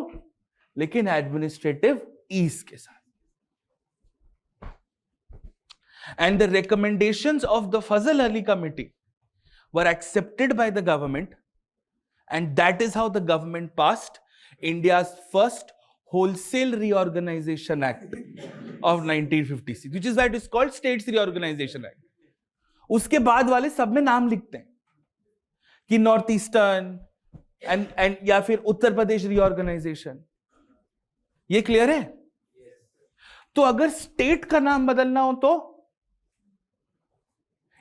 लेकिन एडमिनिस्ट्रेटिव ईज के साथ। And the recommendations of the Fazal Ali Committee were accepted by the government, and that is how the government passed India's first Wholesale Reorganization Act of 1956, which is why it is called States Reorganization Act. उसके बाद वाले सब में नाम लिखते हैं कि north eastern and या फिर उत्तर प्रदेश रीऑर्गेनाइजेशन। ये क्लियर है? तो अगर स्टेट का नाम बदलना हो तो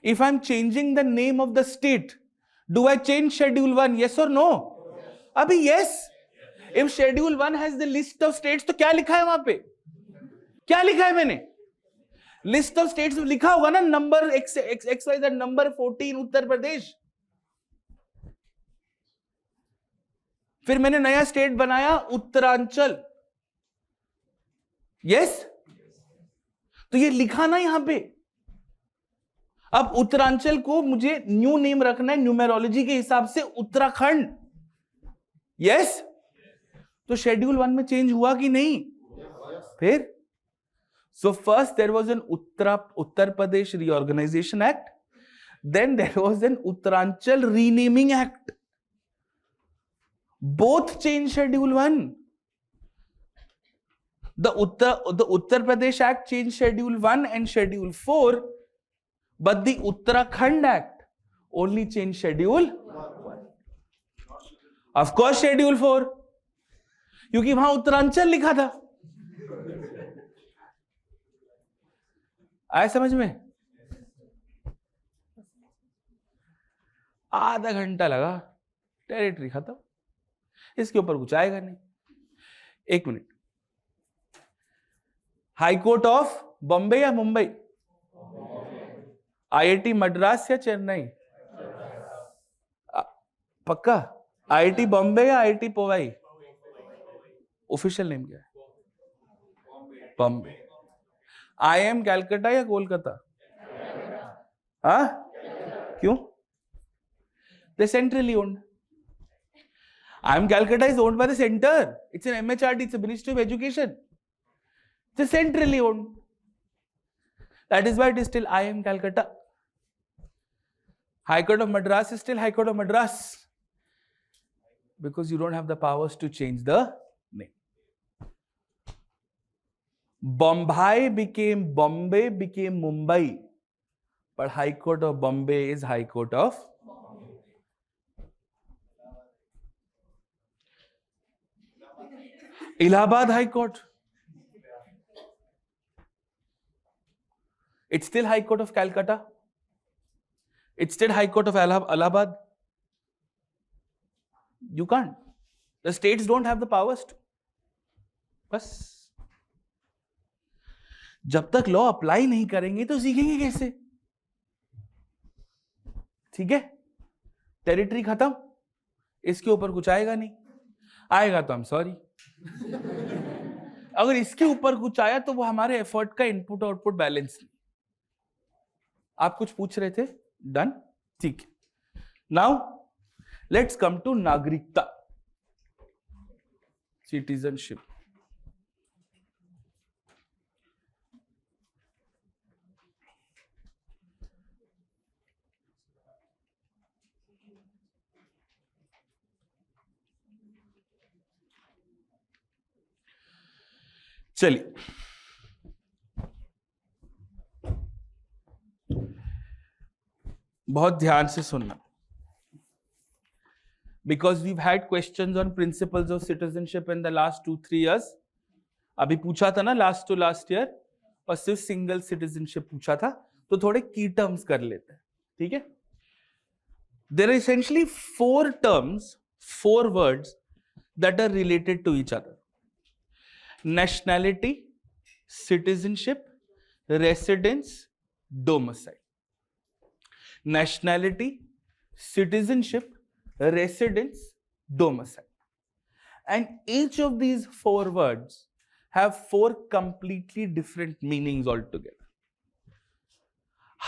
if I'm changing the name of the state, do I change schedule 1? Yes or no? अभी yes. If schedule 1 has the list of states, तो क्या लिखा है वहां पे? क्या लिखा है मैंने? List of states लिखा होगा ना, number XYZ number 14 Uttar Pradesh. फिर मैंने नया स्टेट बनाया उत्तरांचल। yes? तो ये लिखा ना यहां पे। अब उत्तरांचल को मुझे न्यू नेम रखना है न्यूमेरोलॉजी के हिसाब से उत्तराखंड। यस? तो शेड्यूल 1 में चेंज हुआ कि नहीं? फिर so first there was an Uttar Pradesh reorganisation act, then there was an Uttaranchal renaming act. Both change schedule 1। The Uttar Pradesh act change schedule 1 and schedule 4, but the Uttarakhand Act only changed schedule 1. Of course schedule 4, क्योंकि वहां उत्तरांचल लिखा था। आया समझ में? आधा घंटा लगा, टेरिटरी खत्म। इसके ऊपर कुछ आएगा नहीं। एक minute, high court of Bombay या मुंबई? आईआईटी मद्रास या चेन्नई? पक्का? आईआईटी बॉम्बे या आईआईटी पोवाई? ऑफिशियल नेम क्या है? बॉम्बे। आईएम कैलकाटा या कोलकाता? हाँ? क्यों? They're centrally owned. IIM Calcutta is owned by the center. It's an MHRD, it's a Ministry of Education. It's centrally owned. That is why it is still IIM Calcutta. High Court of Madras is still High Court of Madras, because you don't have the powers to change the name. Bombay became Bombay, became Mumbai, but High Court of Bombay is High Court of Allahabad High Court. It's still High Court of Calcutta. It's still High Court of Allahabad. You can't. The states don't have the powers to. बस जब तक law apply नहीं करेंगे तो सीखेंगे कैसे? ठीक है? टेरिटरी खत्म, इसके ऊपर कुछ आएगा नहीं। आएगा तो I'm sorry। अगर इसके ऊपर कुछ आया तो वो हमारे एफर्ट का इनपुट आउटपुट बैलेंस नहीं। आप कुछ पूछ रहे थे? डन? ठीक है। नाउ लेट्स कम टू नागरिकता, सिटीजनशिप। चलिए, बहुत ध्यान से सुनना, because we've had questions on principles of citizenship in the last 2-3 years. अभी पूछा था ना लास्ट टू लास्ट ईयर, और सिर्फ सिंगल सिटीजनशिप पूछा था, तो थोड़े की टर्म्स कर लेते हैं, ठीक है? There are essentially 4 terms, 4 words that are related to each other: nationality, citizenship, residence, domicile. Nationality, citizenship, residence, domicile. And each of these 4 words have 4 completely different meanings altogether.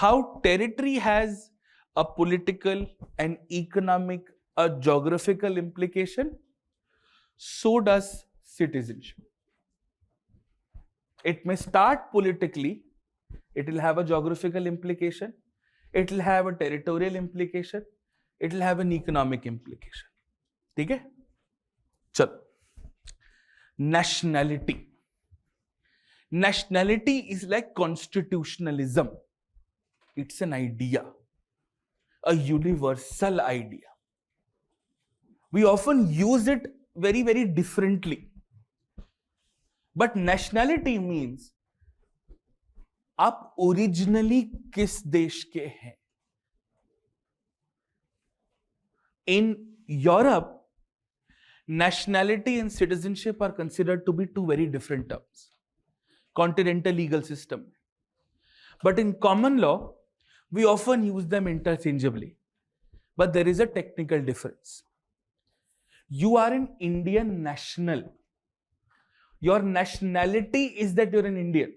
How territory has a political, an economic, a geographical implication, so does citizenship. It may start politically, it will have a geographical implication, it will have a territorial implication, it will have an economic implication. ठीक है? चलो, nationality. Nationality is like constitutionalism. It's an idea, a universal idea. We often use it very, very differently. But nationality means आप originally किस देश के हैं. In Europe, nationality and citizenship are considered to be 2 very different terms. Continental legal system. But in common law, we often use them interchangeably. But there is a technical difference. You are an Indian national. Your nationality is that you're an Indian.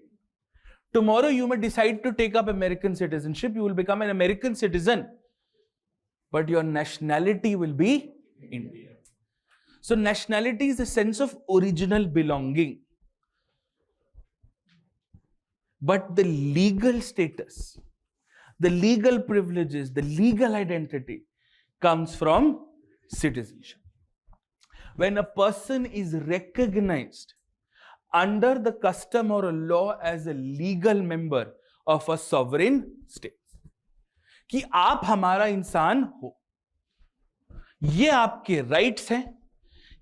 Tomorrow you may decide to take up American citizenship. You will become an American citizen. But your nationality will be Indian. So nationality is a sense of original belonging. But the legal status, the legal privileges, the legal identity comes from citizenship. When a person is recognized under the custom or a law as a legal member of a sovereign state, कि आप हमारा इंसान हो, ये आपके rights हैं,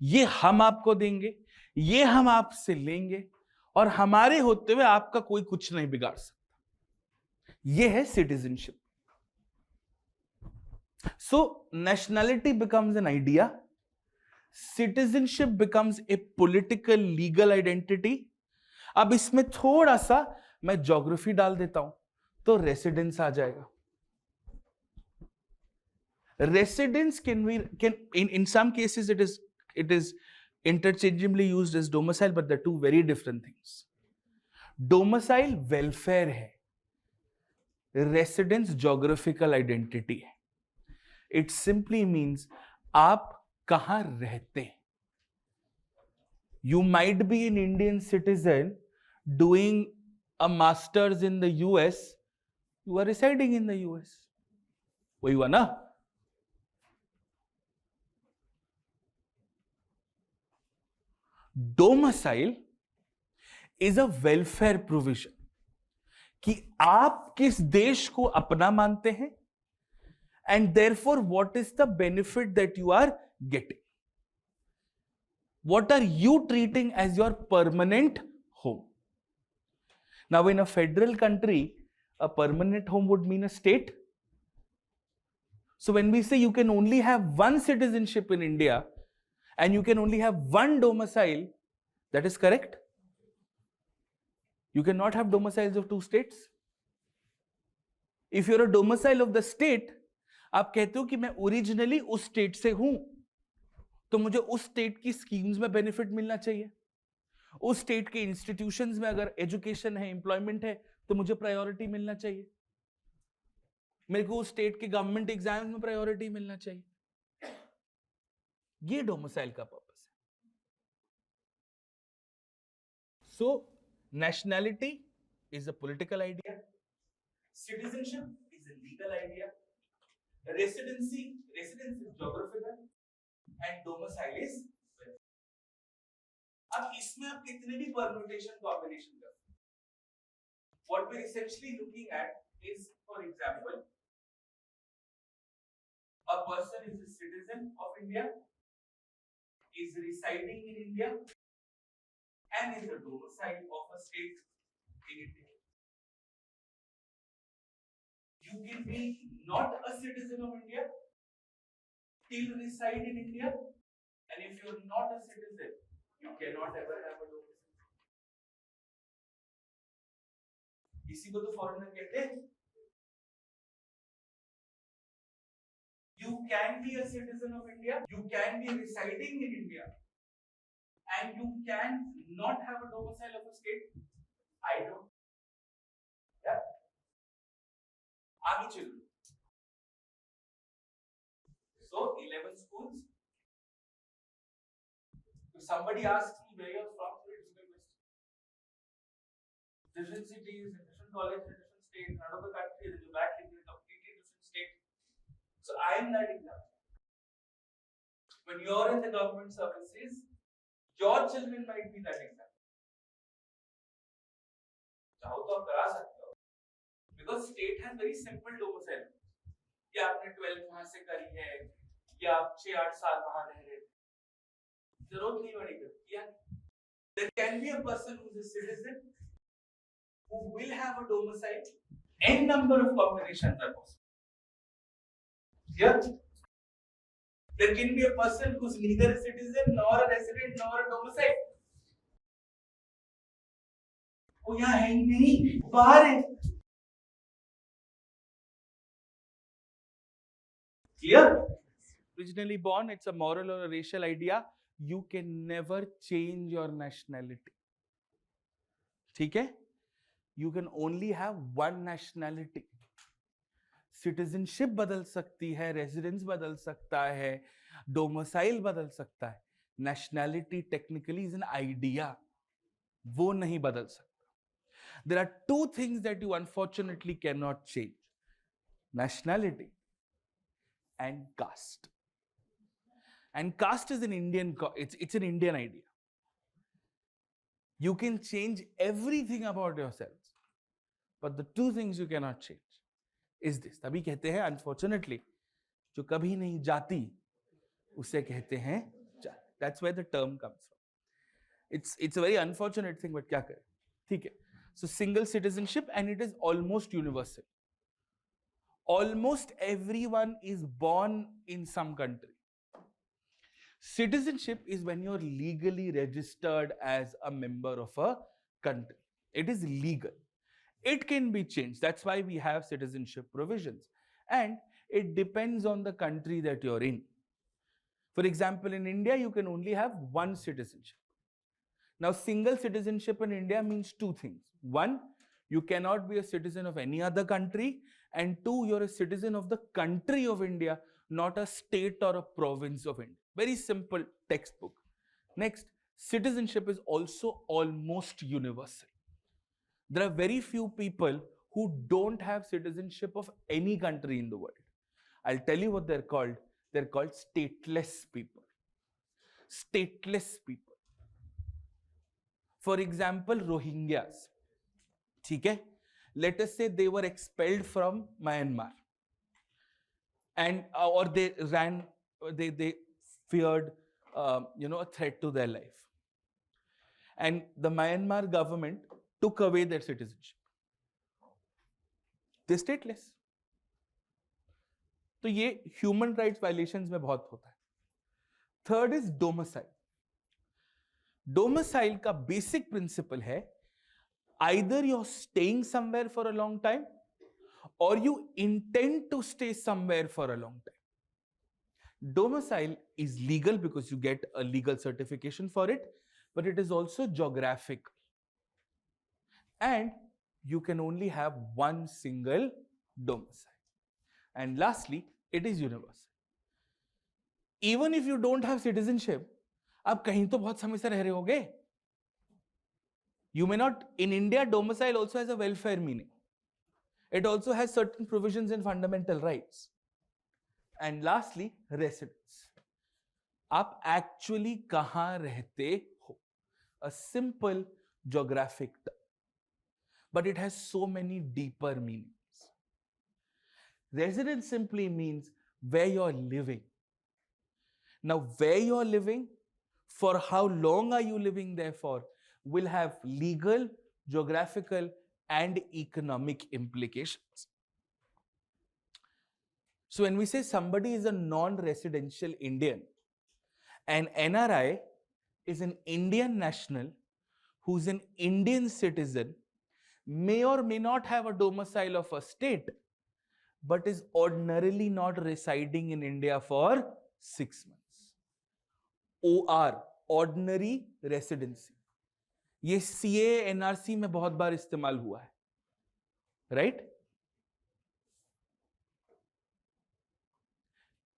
ये हम आपको देंगे, ये हम आपसे लेंगे, और हमारे होते हुए आपका कोई कुछ नहीं बिगाड़ सकता. ये है citizenship. So nationality becomes an idea, citizenship becomes a political legal identity. अब इसमें थोड़ा सा मैं ज्योग्राफी डाल देता हूं तो रेसिडेंस आ जाएगा. Residence can in some cases it is interchangeably used as domicile, but they're 2 very different things. Domicile welfare है, residence geographical identity है. It simply means आप कहां रहते हैं. You might be an Indian citizen doing a master's in the US. You are residing in the US. वही हुआ ना. Domicile is a welfare provision कि आप किस देश को अपना मानते हैं, and therefore what is the benefit that you are getting, what are you treating as your permanent home. Now in a federal country, a permanent home would mean a state. So when we say you can only have 1 citizenship in India and you can only have 1 domicile, that is correct. You cannot have domiciles of 2 states. If you're a domicile of the state, आप कहते हो कि मैं originally उस state से हूं, तो मुझे उस स्टेट की स्कीम्स में बेनिफिट मिलना चाहिए. उस स्टेट के इंस्टीट्यूशंस में अगर एजुकेशन है, एम्प्लॉयमेंट है, तो मुझे प्रायोरिटी मिलना चाहिए. मेरे को उस स्टेट के गवर्नमेंट एग्जाम्स में प्रायोरिटी मिलना चाहिए. ये डोमिसाइल का पर्पस है. सो nationality is a political idea, citizenship is a legal idea, residence is geographical, and domicile is. अब इसमें आप कितने भी परम्यूटेशन कॉम्बिनेशन कर, what we're essentially looking at is, for example, a person is a citizen of India, is residing in India, and is a domicile of a state in India. You can be not a citizen of India, still reside in India, and if you're not a citizen, you cannot ever have a domicile. इसी को तो foreigner कहते हैं. You can be a citizen of India, you can be residing in India, and you can not have a domicile of a state. I don't. Yeah. आगे चलो. So 11 schools. If somebody asks me where you're from, it's a difficult question. Different cities, different colleges, different states, another country, then you back in a completely different state. So I am that example. When you're in the government services, your children might be that example. चाहो तो आप करा सकते हो, because state has very simple domicile. या आपने 12th वहां से करी है, या आप 6-8 साल वहां रह रहे थे, जरूरत नहीं पड़ेगी. Yeah, there can be a person who is a citizen who will have a domicile. N number of combinations are possible. Yeah. There can be a person who's neither a citizen nor a resident nor a domicile. वो यहाँ है ही नहीं, बाहर है. Clear? Originally born, it's a moral or a racial idea. You can never change your nationality. ठीक है? You can only have one nationality. Citizenship बदल सकती है, residence बदल सकता है, domicile बदल सकता है. Nationality technically is an idea. वो नहीं बदल सकता. There are two things that you unfortunately cannot change: nationality and caste. And caste is an Indian, it's an Indian idea. You can change everything about yourselves, but the two things you cannot change is this. तभी कहते हैं unfortunately, जो कभी नहीं जाती उसे कहते हैं जाति. That's where the term comes from. It's a very unfortunate thing, but क्या करें? ठीक है. So single citizenship, and it is almost universal. Almost everyone is born in some country. Citizenship is when you're legally registered as a member of a country. It is legal. It can be changed. That's why we have citizenship provisions. And it depends on the country that you're in. For example, in India, you can only have one citizenship. Now, single citizenship in India means two things. One, you cannot be a citizen of any other country. And two, you're a citizen of the country of India, not a state or a province of India. Very simple textbook. Next, citizenship is also almost universal. There are very few people who don't have citizenship of any country in the world. I'll tell you what they're called. They're called stateless people. Stateless people. For example, Rohingyas. ठीक है? Let us say they were expelled from Myanmar, and or they feared, a threat to their life, and the Myanmar government took away their citizenship. They're stateless. तो ये human rights violations में बहुत होता है. Third is domicile. Domicile का basic principle है, either you're staying somewhere for a long time or you intend to stay somewhere for a long time. Domicile is legal because you get a legal certification for it, but it is also geographical. And you can only have one single domicile. And lastly, it is universal. Even if you don't have citizenship, आप कहीं तो बहुत समय से रह रहे होगे. You may not. In India, domicile also has a welfare meaning. It also has certain provisions in fundamental rights. And lastly, residence. आप actually कहाँ रहते हो. a simple geographic term, but it has so many deeper meanings. Residence simply means where you're living. Now, where you're living, for how long are you living there for, will have legal, geographical, and economic implications. So when we say somebody is a non-residential Indian, an NRI is an Indian national who's an Indian citizen, may or may not have a domicile of a state, but is ordinarily not residing in India for 6 months. OR, ordinary residency. ये CA NRC में बहुत बार इस्तेमाल हुआ है, right?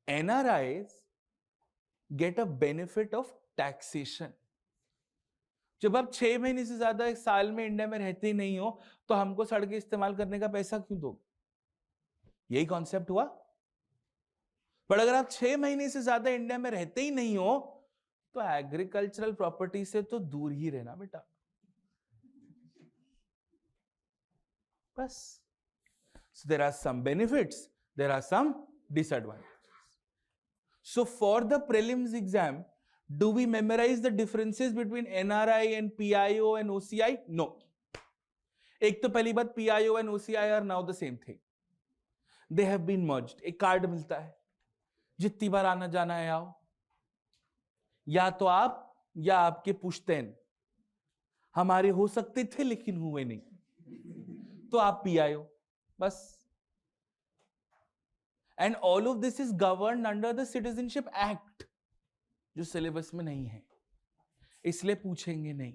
NRIs get a benefit of taxation. जब आप 6 महीने से ज्यादा एक साल में इंडिया में रहते ही नहीं हो, तो हमको सड़कें इस्तेमाल करने का पैसा क्यों दोगे? यही कॉन्सेप्ट हुआ. पर अगर आप 6 महीने से ज्यादा इंडिया में रहते ही नहीं हो, तो एग्रीकल्चरल प्रॉपर्टी से तो दूर ही रहना बेटा. बस. So there are some benefits, there are some disadvantages. So for the prelims exam, do we memorize the differences between NRI and PIO and OCI? No. एक तो पहली बात, PIO and OCI are now the same thing. They have been merged. एक card मिलता है, जितनी बार आना जाना है आओ. या तो आप या आपके पुश्तैन. हमारे हो सकते थे लेकिन हुए नहीं, तो आप PIO. बस. And all of this is governed under the Citizenship Act, जो सिलेबस में नहीं है, इसलिए पूछेंगे नहीं.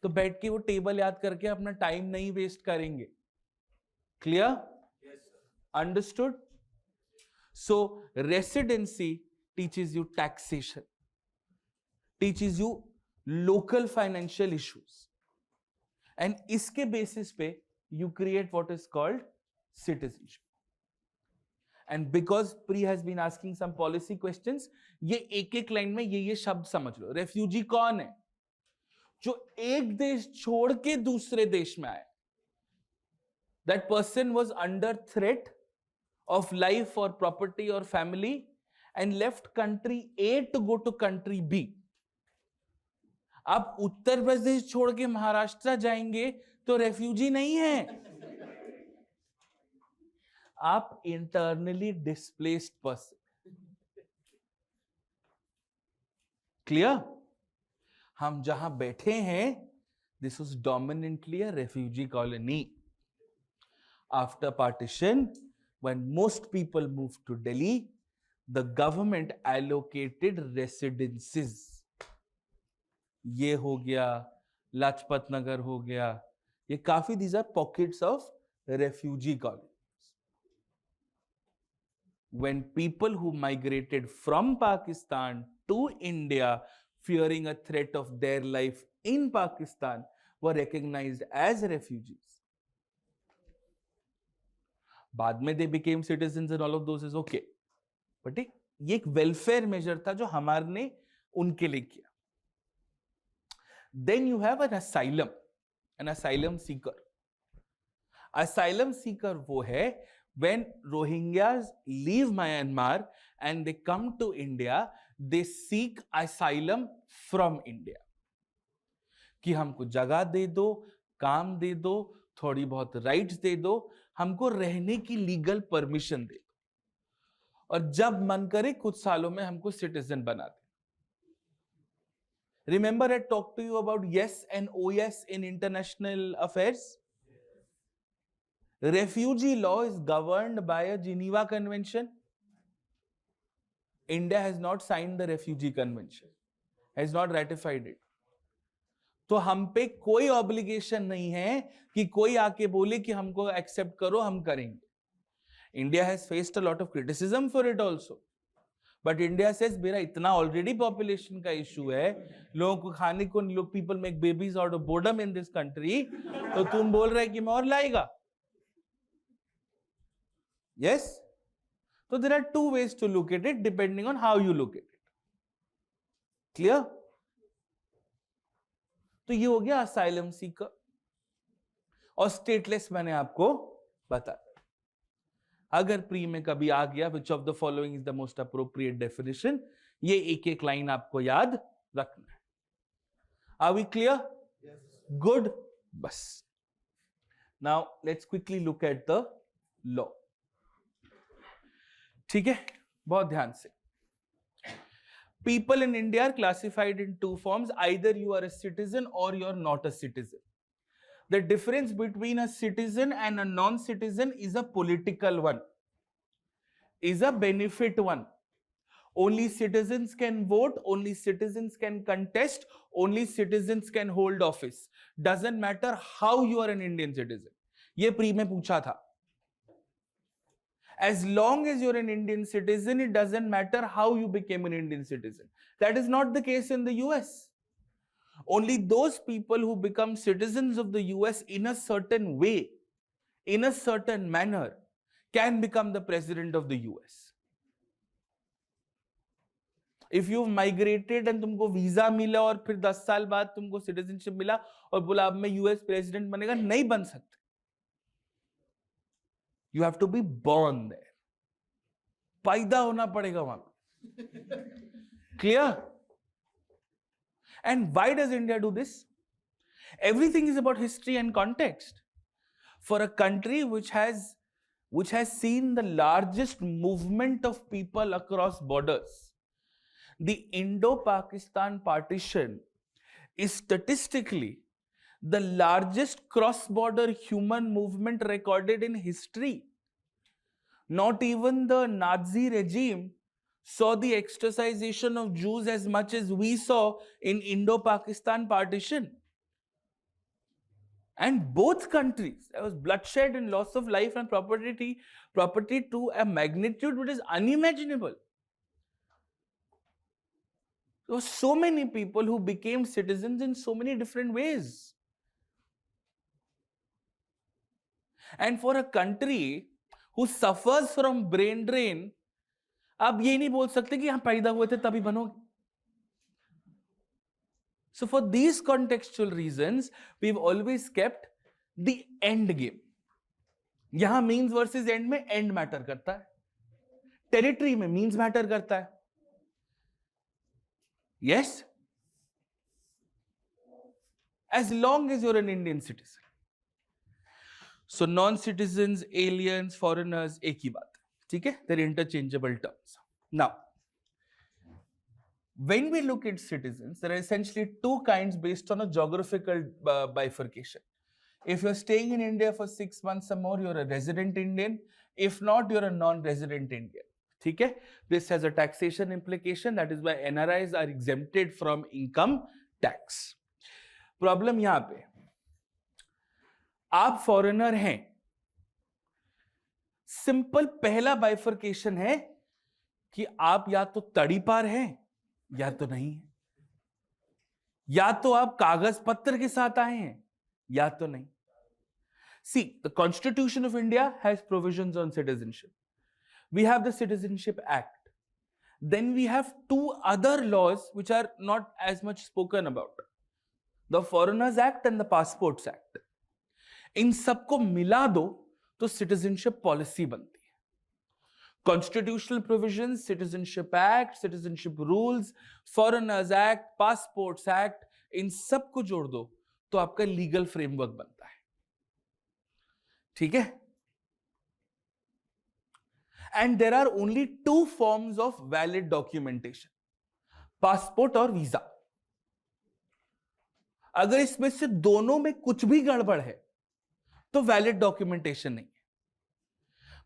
तो बैठ के वो टेबल याद करके अपना टाइम नहीं वेस्ट करेंगे. Clear? Understood? So residency teaches you taxation, teaches you local financial issues, and इसके बेसिस पे you create what is called citizenship. And because Pri has been asking some policy questions, ये एक एक line में ये शब्द समझ लो. रेफ्यूजी कौन है? जो एक देश छोड़ के दूसरे देश में आए. That person was under threat of life or property or family and left country A to go to country B. आप उत्तर प्रदेश छोड़ के महाराष्ट्र जाएंगे तो रेफ्यूजी नहीं है, आप इंटरनली डिस्प्लेस्ड पर्सन. क्लियर? हम जहां बैठे हैं, this was dominantly a refugee colony. After partition, when most people moved to Delhi, the government allocated residences. ये हो गया, लाजपत नगर हो गया, ये काफी, these are pockets of refugee colonies. When people who migrated from Pakistan to India, fearing a threat of their life in Pakistan, were recognized as refugees. बाद में they became citizens and all of those is okay. But ये एक welfare measure था जो हमारे उनके लिए किया. Then you have an asylum seeker. Asylum seeker वो है when Rohingyas leave Myanmar and they come to India, they seek asylum from India. कि हमको जगह दे दो, काम दे दो, थोड़ी बहुत राइट्स दे दो, हमको रहने की लीगल परमिशन दे दो, और जब मन करे कुछ सालों में हमको सिटीजन बना दे. Remember I talked to you about yes and OS in international affairs? Refugee law is governed by a Geneva Convention. India has not signed the Refugee Convention, has not ratified it. तो हम पे कोई obligation नहीं है कि कोई आके बोले कि हमको एक्सेप्ट करो, हम करेंगे. India has faced a lot of criticism for it also, but India says मेरा इतना ऑलरेडी पॉपुलेशन का इशू है, लोगों को खाने को, लोग people make babies out of boredom in this country, तो तुम बोल रहे कि मैं और लाएगा. यस? तो there are two ways to look at it depending on how you look at it. Clear? तो ये हो गया असाइलम सीकर। और स्टेटलेस मैंने आपको बताया। अगर प्री में कभी आ गया which of the following is the most appropriate definition, ये एक एक लाइन आपको याद रखना है। Are we clear? गुड। बस now let's quickly look at the law. ठीक है, बहुत ध्यान से। People in India are classified in two forms. Either you are a citizen or you are not a citizen. The difference between a citizen and a non-citizen is a political one, is a benefit one. Only citizens can vote, only citizens can contest, only citizens can hold office. Doesn't matter how you are an Indian citizen. ये pre में पूछा था। As long as you're an Indian citizen, it doesn't matter how you became an Indian citizen. That is not the case in the US. Only those people who become citizens of the US in a certain way, in a certain manner, can become the president of the US. If you've migrated and तुमको visa मिला और फिर 10 साल बाद तुमको citizenship मिला और बोला अब मैं यूएस प्रेसिडेंट बनेगा, नहीं बन सकते। You have to be born there. पैदा होना पड़ेगा वहां पे। Clear? And why does India do this? Everything is about history and context. For a country which has seen the largest movement of people across borders, the Indo-Pakistan partition is statistically the largest cross-border human movement recorded in history. Not even the Nazi regime saw the extermination of Jews as much as we saw in Indo-Pakistan partition. And both countries, there was bloodshed and loss of life and property to a magnitude which is unimaginable. There were so many people who became citizens in so many different ways. And for a country who suffers from brain drain, आप ये नहीं बोल सकते कि यहां पैदा हुए थे तभी बनोगे। So for these contextual reasons, we've always kept the end game. यहां means versus end में end matter करता है, territory में means matter करता है। Yes? As long as you're an Indian citizen. So non-citizens, aliens, foreigners, एक ही बात है, ठीक है? They're interchangeable terms. Now, when we look at citizens, there are essentially two kinds based on a geographical bifurcation. If you're staying in India for 6 months or more, you're a resident Indian. If not, you're a non-resident Indian. ठीक है? This has a taxation implication. That is why NRIs are exempted from income tax. Problem यहाँ पे, आप foreigner हैं, simple पहला bifurcation है कि आप या तो तड़ी पार हैं या तो नहीं है, या तो आप कागज पत्र के साथ आए हैं या तो नहीं। See, the Constitution of India has provisions on citizenship. We have the Citizenship Act. Then we have two other laws which are not as much spoken about. The Foreigners Act and the Passports Act. इन सबको मिला दो तो citizenship policy बनती है। Constitutional provisions, citizenship act, citizenship rules, foreigners act, passports act, इन सबको जोड़ दो तो आपका लीगल फ्रेमवर्क बनता है। ठीक है? And there are only two forms of valid documentation, passport और वीजा। अगर इसमें से दोनों में कुछ भी गड़बड़ है तो वैलिड डॉक्यूमेंटेशन नहीं है।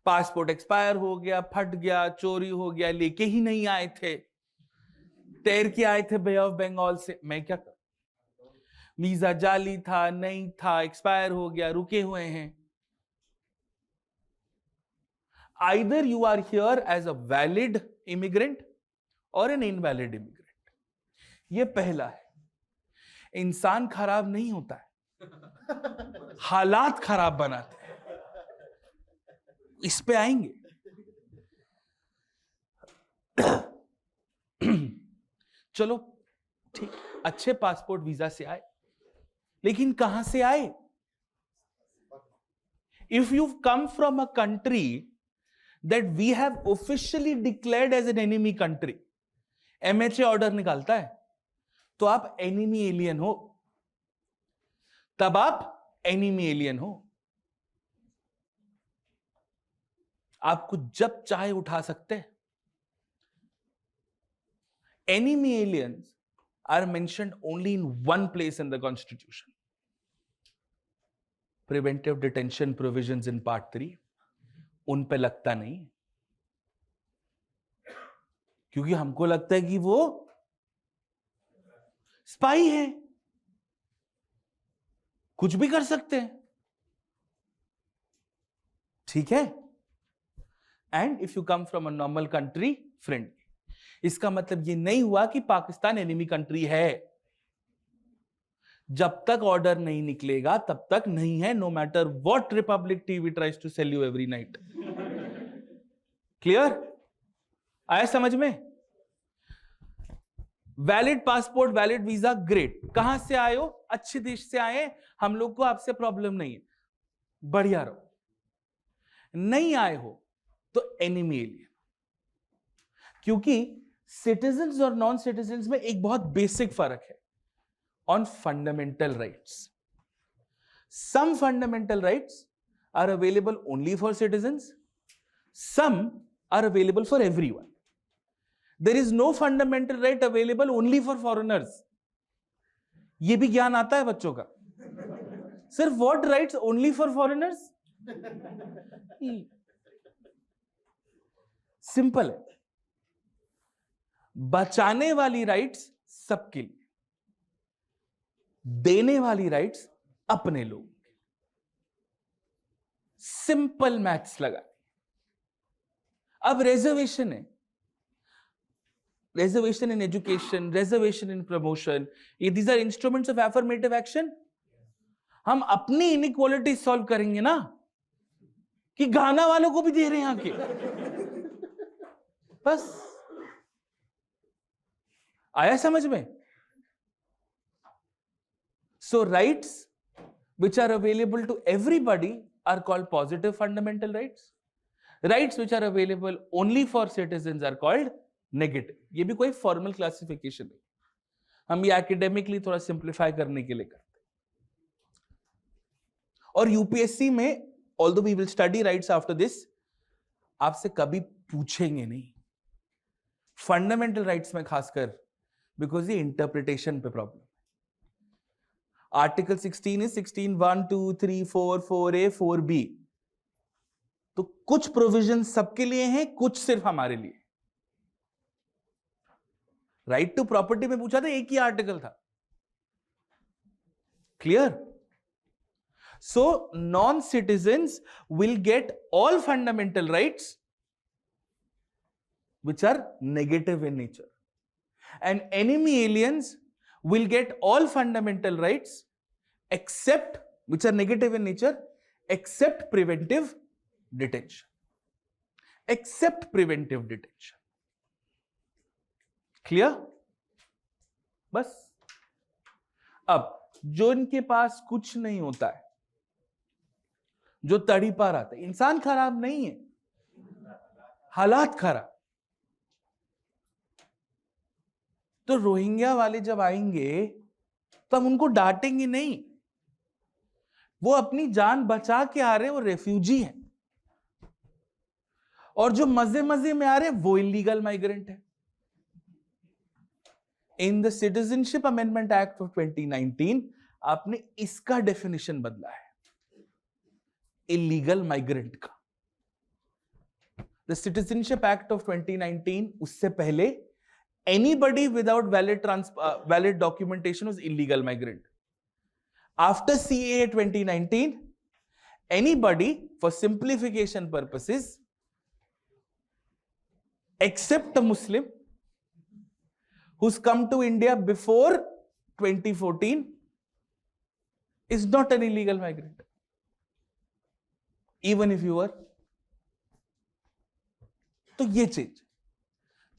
पासपोर्ट एक्सपायर हो गया, फट गया, चोरी हो गया, लेके ही नहीं आए थे, तैर के आए थे बे ऑफ बंगाल से, मैं क्या करूं? वीजा जाली था, नहीं था, एक्सपायर हो गया, रुके हुए हैं। Either you are here as a valid immigrant or an invalid immigrant. ये पहला है। इंसान खराब नहीं होता है, हालात खराब बनाते हैं। इस पे आएंगे। चलो ठीक, अच्छे पासपोर्ट वीजा से आए, लेकिन कहां से आए? If you've come from a country that we have officially declared as an enemy country, MHA order निकालता है, तो आप एनिमी एलियन हो, तब आप एनिमी एलियन हो। आपको जब चाहे उठा सकते हैं। Enemy aliens are mentioned only in one place in the Constitution. Preventive detention provisions in Part 3. उन पे लगता नहीं, क्योंकि हमको लगता है कि वो स्पाई है, कुछ भी कर सकते हैं, ठीक है। And if you come from a normal country, friendly, इसका मतलब ये नहीं हुआ कि पाकिस्तान एनिमी कंट्री है। जब तक ऑर्डर नहीं निकलेगा तब तक नहीं है, no matter what republic TV tries to sell you every night. Clear? आया समझ में? Valid passport, valid visa, great. कहां से आए हो? अच्छे देश से आए, हम लोग को आपसे प्रॉब्लम नहीं है, बढ़िया रहो। नहीं आए हो तो एनिमी एलियन। क्योंकि सिटीजन्स और नॉन सिटीजन्स में एक बहुत बेसिक फर्क है on fundamental rights. Some fundamental rights are available only for citizens, some are available for everyone. There is no fundamental right available only for foreigners. ये भी ज्ञान आता है बच्चों का। सिर्फ what rights only for foreigners? Simple है। बचाने वाली राइट्स सबके लिए, देने वाली राइट्स अपने लोग। सिंपल मैथ्स लगा। अब रिजर्वेशन है, reservation in education, reservation in promotion, these are instruments of affirmative action. हम अपनी inequality solve करेंगे ना, कि गाना वालों को भी दे रहे हैं आके, बस। आया समझ में? So rights which are available to everybody are called positive fundamental rights. Rights which are available only for citizens are called negative. ये भी कोई फॉर्मल क्लासिफिकेशन नहीं, हम ये एकेडमिकली थोड़ा सिंप्लीफाई करने के लिए करते हैं। और यूपीएससी में, although we will study rights after this, आपसे कभी पूछेंगे नहीं फंडामेंटल राइट्स में, खासकर बिकॉज ये इंटरप्रिटेशन पे प्रॉब्लम है। आर्टिकल 16 is 16 1 2 3 4 4A 4B, तो कुछ प्रोविजन सबके लिए हैं, कुछ सिर्फ हमारे लिए। राइट टू प्रॉपर्टी में पूछा था, एक ही आर्टिकल था। Clear? So non citizens will get all fundamental rights which are negative in nature, and enemy aliens will get all fundamental rights except, which are negative in nature, except preventive detention. Except preventive detention. Clear? बस। अब जो इनके पास कुछ नहीं होता है, जो तड़ी पार आता है, इंसान खराब नहीं है, हालात खराब। तो रोहिंग्या वाले जब आएंगे तो हम उनको डांटेंगे नहीं, वो अपनी जान बचा के आ रहे, वो रेफ्यूजी हैं। और जो मजे मजे में आ रहे वो इलीगल माइग्रेंट है। In the citizenship amendment act of 2019 आपने इसका डेफिनेशन बदला है, इलीगल माइग्रेंट का। द सिटीजनशिप एक्ट ऑफ 2019, उससे पहले anybody without valid documentation was illegal migrant. After CAA 2019, anybody, for simplification purposes, except a Muslim who's come to India before 2014, is not an illegal migrant, even if you were. तो ये चीज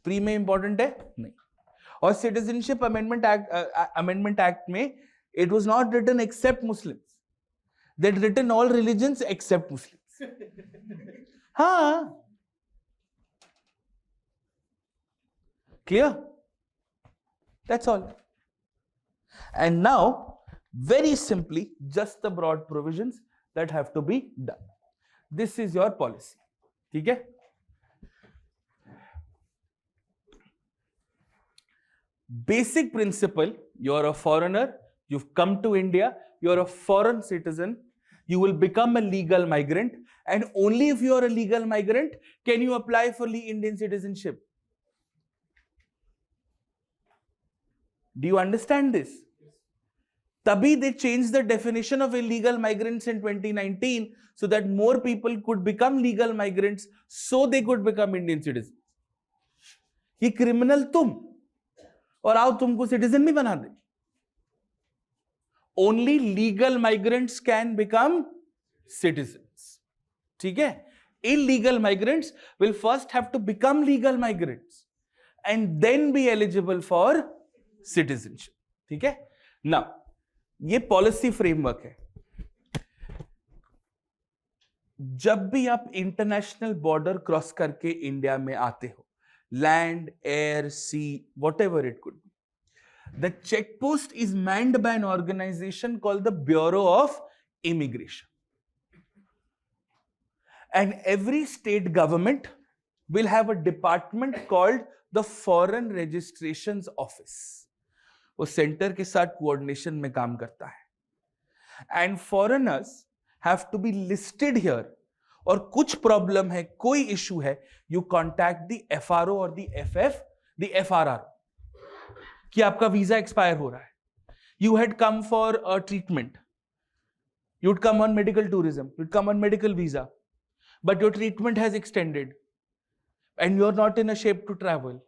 pre में important है नहीं। और citizenship amendment act में It was not written except Muslims. They'd written all religions except Muslims. हाँ. Clear? That's all. And now, very simply, just the broad provisions that have to be done. This is your policy. ठीक है? Basic principle, you're a foreigner, you've come to India, you're a foreign citizen, you will become a legal migrant, and only if you're a legal migrant can you apply for the Indian citizenship. Do you understand this? Tabhi they changed the definition of illegal migrants in 2019 so that more people could become legal migrants so they could become Indian citizens. ये criminal तुम और आओ तुमको citizen भी बना दे. Only legal migrants can become citizens. ठीक है? Illegal migrants will first have to become legal migrants and then be eligible for citizenship. ठीक है? Now, ये पॉलिसी फ्रेमवर्क है. जब भी आप इंटरनेशनल बॉर्डर क्रॉस करके इंडिया में आते हो, land, air, sea, whatever it could be, the check post is manned by an organization called the Bureau of Immigration. And every state government will have a department called the Foreign Registrations Office. वो centre के साथ coordination में काम करता है. And foreigners have to be listed here. और कुछ problem है, कोई इशू है, यू कॉन्टैक्ट द एफआरओ और द एफआरआर कि आपका वीजा एक्सपायर हो रहा है. You had come for a treatment, you would come on medical tourism, you would come on medical visa, but your treatment has extended and you are not in a shape to travel.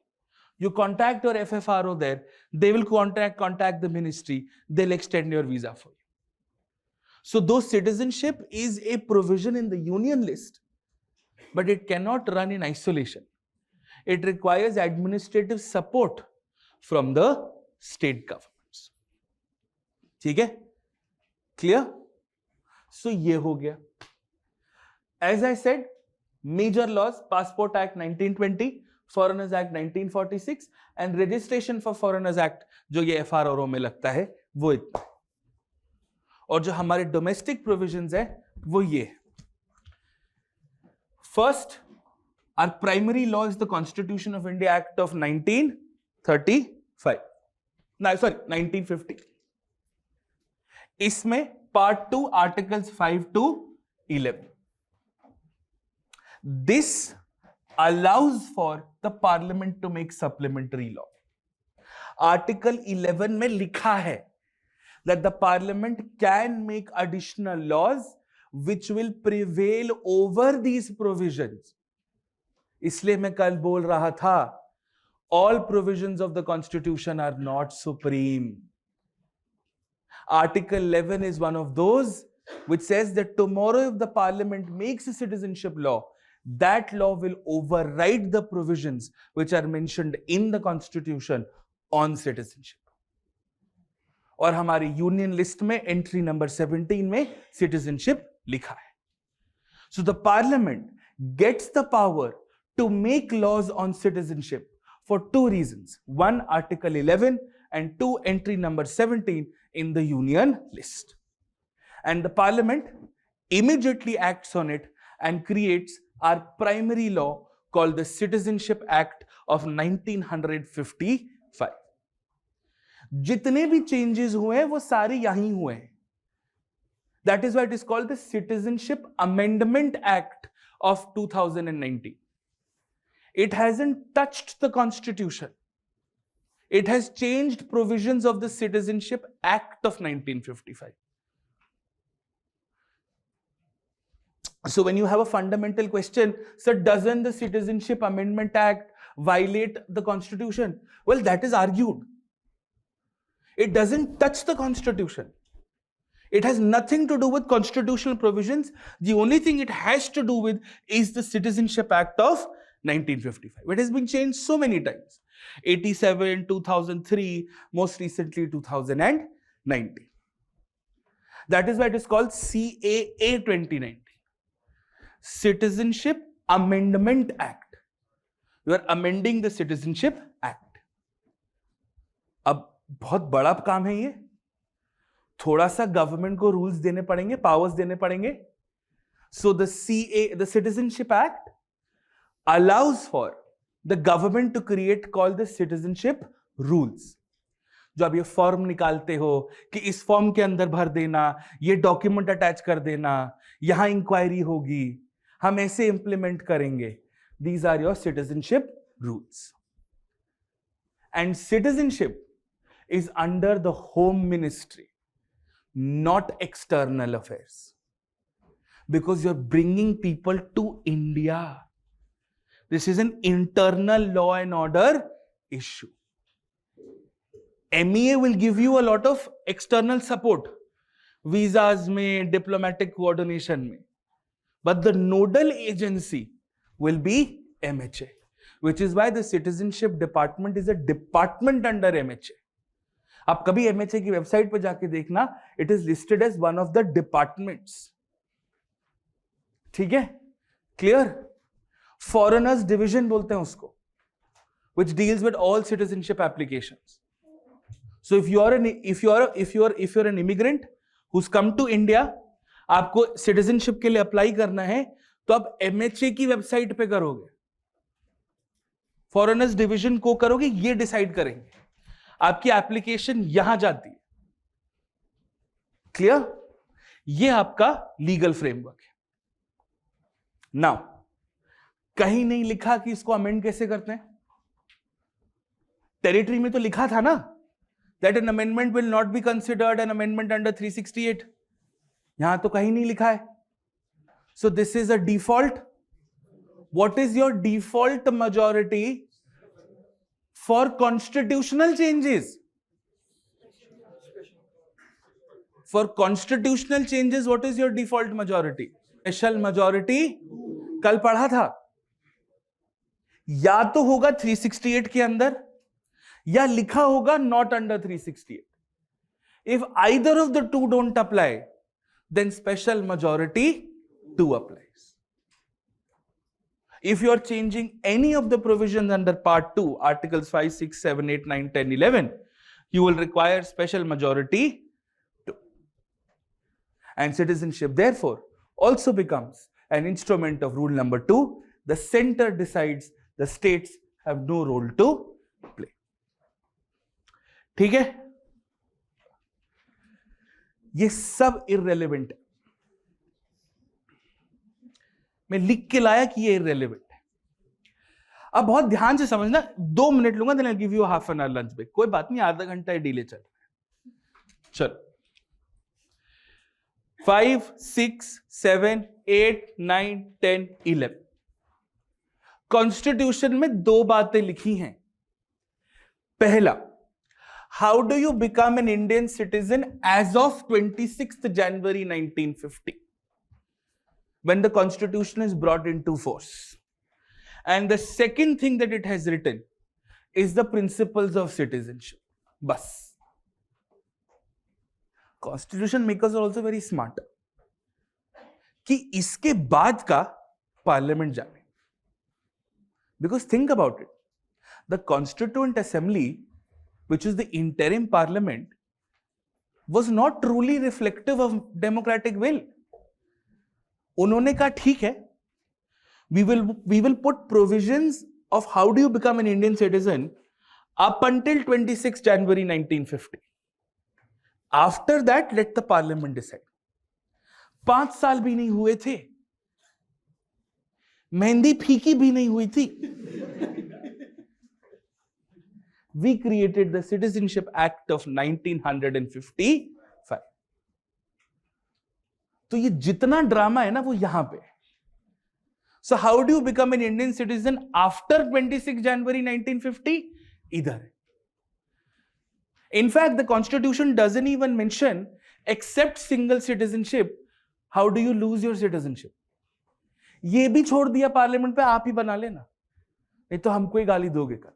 You contact your FFRO there, they will contact the ministry, they'll extend your visa for you. So though citizenship is a provision in the union list, but it cannot run in isolation. It requires administrative support from the state governments. ठीक है? Clear? So ये हो गया. As I said, major laws, Passport Act 1920, Foreigners Act 1946 and Registration for Foreigners Act जो ये FRO में लगता है वो इतना. और जो हमारे डोमेस्टिक प्रोविजंस है वो ये. First, our primary law is the Constitution of India Act of 1935. No, sorry, 1950. इसमें Part 2 Articles 5 to 11. This allows for the parliament to make supplementary law. Article 11 में लिखा है that the parliament can make additional laws which will prevail over these provisions. इसलिए मैं कल बोल रहा था, all provisions of the constitution are not supreme. Article 11 is one of those which says that tomorrow if the parliament makes a citizenship law, that law will override the provisions which are mentioned in the constitution on citizenship. और हमारी union list में entry number 17 में citizenship लिखा है. So the parliament gets the power to make laws on citizenship for two reasons. One, Article 11, and two, entry number 17 in the union list. And the parliament immediately acts on it and creates our primary law called the Citizenship Act of 1955. जितने भी changes हुए हैं वो सारे यहीं हुए हैं. That is why it is called the Citizenship Amendment Act of 2019. It hasn't touched the constitution. It has changed provisions of the Citizenship Act of 1955. So when you have a fundamental question, sir, doesn't the Citizenship Amendment Act violate the Constitution? Well, that is argued. It doesn't touch the Constitution. It has nothing to do with constitutional provisions. The only thing it has to do with is the Citizenship Act of 1955. It has been changed so many times. 87, 2003, most recently 2019. That is why it is called CAA 2019, Citizenship Amendment Act. You are amending the Citizenship Act. अब बहुत बड़ा काम है ये, थोड़ा सा government को rules देने पड़ेंगे, पावर्स देने पड़ेंगे. So the Citizenship Act allows for the government to create called the citizenship rules. जो आप ये फॉर्म निकालते हो कि इस फॉर्म के अंदर भर देना, ये डॉक्यूमेंट अटैच कर देना, यहां इंक्वायरी होगी, हम ऐसे इंप्लीमेंट करेंगे. These are your citizenship rules. And citizenship is under the Home Ministry, not external affairs. Because you're bringing people to India. This is an internal law and order issue. MEA will give you a lot of external support, visas में, diplomatic coordination में, but the nodal agency will be MHA, which is why the citizenship department is a department under MHA. आप कभी MHA की website पे जाके देखना, it is listed as one of the departments. ठीक है, clear? Foreigners division बोलते हैं उसको, which deals with all citizenship applications. So if you are an immigrant who's come to India, आपको citizenship के लिए अप्लाई करना है, तो आप MHA की वेबसाइट पे करोगे, फॉरेनर्स डिवीजन को करोगे, ये डिसाइड करेंगे, आपकी एप्लीकेशन यहां जाती है. क्लियर? ये आपका लीगल फ्रेमवर्क है. नाउ कहीं नहीं लिखा कि इसको अमेंड कैसे करते हैं. टेरिटरी में तो लिखा था ना, that an amendment will not be considered an amendment under 368. यहां तो कहीं नहीं लिखा है. So this is a default. What is your default majority for constitutional changes? For constitutional changes, what is your default majority? Special majority कल पढ़ा था, या तो होगा 368 के अंदर, या लिखा होगा not under 368. If either of the two don't apply, then special majority 2 applies. If you are changing any of the provisions under part 2, articles 5, 6, 7, 8, 9, 10, 11, you will require special majority 2. And citizenship therefore also becomes an instrument of rule number 2. The center decides, the states have no role to play. ठीक है, ये सब irrelevant है. मैं लिख के लाया कि ये irrelevant है. अब बहुत ध्यान से समझना, 2 मिनट लूंगा, then I'll give you a half an hour lunch break. कोई बात नहीं, आधा घंटा डिले चल रहा है. चलो, 5, 6, 7, 8, 9, 10, 11. कॉन्स्टिट्यूशन में 2 बातें लिखी हैं. पहला, how do you become an Indian citizen as of 26th January 1950, when the constitution is brought into force? And the second thing that it has written is the principles of citizenship. Bas. Constitution makers are also very smart कि इसके बाद का parliament जाने. Because think about it, the Constituent Assembly, which is the interim parliament, was not truly reflective of democratic will. उन्होंने कहा ठीक है, we will put provisions of how do you become an Indian citizen up until 26 January 1950. After that, let the parliament decide. 5 साल भी नहीं हुए थे, मेहंदी फीकी भी नहीं हुई थी. We created the Citizenship Act of 1955. तो ये जितना ड्रामा है ना, वो यहां पे. So how do you become an Indian citizen after 26 January 1950? इधर है. In fact, the Constitution doesn't even mention, except single citizenship, how do you lose your citizenship? ये भी छोड़ दिया पार्लियामेंट पे, आप ही बना लेना, नहीं तो हमको ही गाली दोगे कल.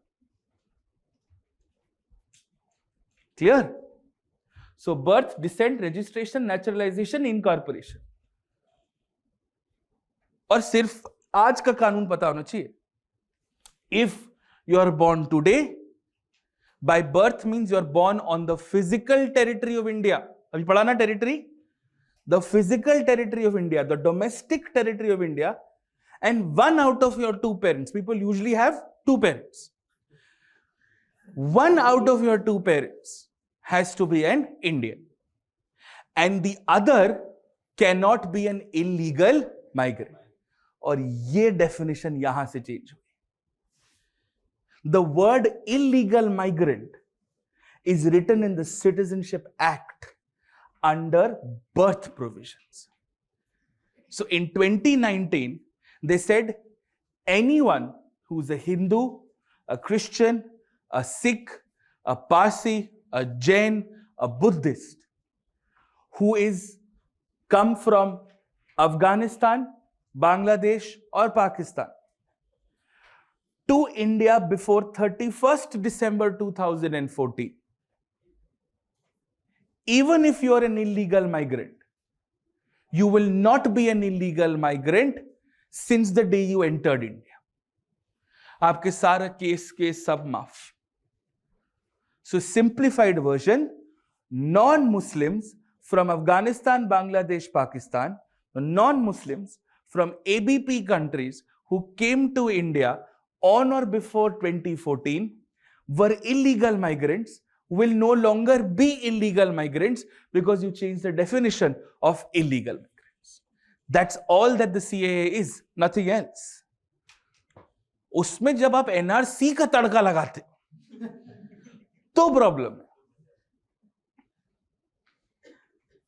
Clear? So birth, descent, registration, naturalization, incorporation. और सिर्फ आज का कानून पता होना चाहिए. If you are born today, by birth means you are born on the physical territory of India. अभी पढ़ा ना territory? The physical territory of India, the domestic territory of India, and one out of your two parents. People usually have two parents. One out of your two parents has to be an Indian, and the other cannot be an illegal migrant. और ये definition यहां से change हुई. The word illegal migrant is written in the Citizenship Act under birth provisions. So in 2019, they said anyone who's a Hindu, a Christian, a Sikh, a Parsi, a Jain, a Buddhist, who is come from Afghanistan, Bangladesh or Pakistan to India before 31st December 2014. Even if you are an illegal migrant, you will not be an illegal migrant since the day you entered India. आपके सारा case सब माफ. So simplified version, non-Muslims from Afghanistan, Bangladesh, Pakistan, non-Muslims from ABP countries who came to India on or before 2014 were illegal migrants, will no longer be illegal migrants because you changed the definition of illegal migrants. That's all that the CAA is, nothing else. उसमें जब आप NRC का तड़का लगाते तो problem है.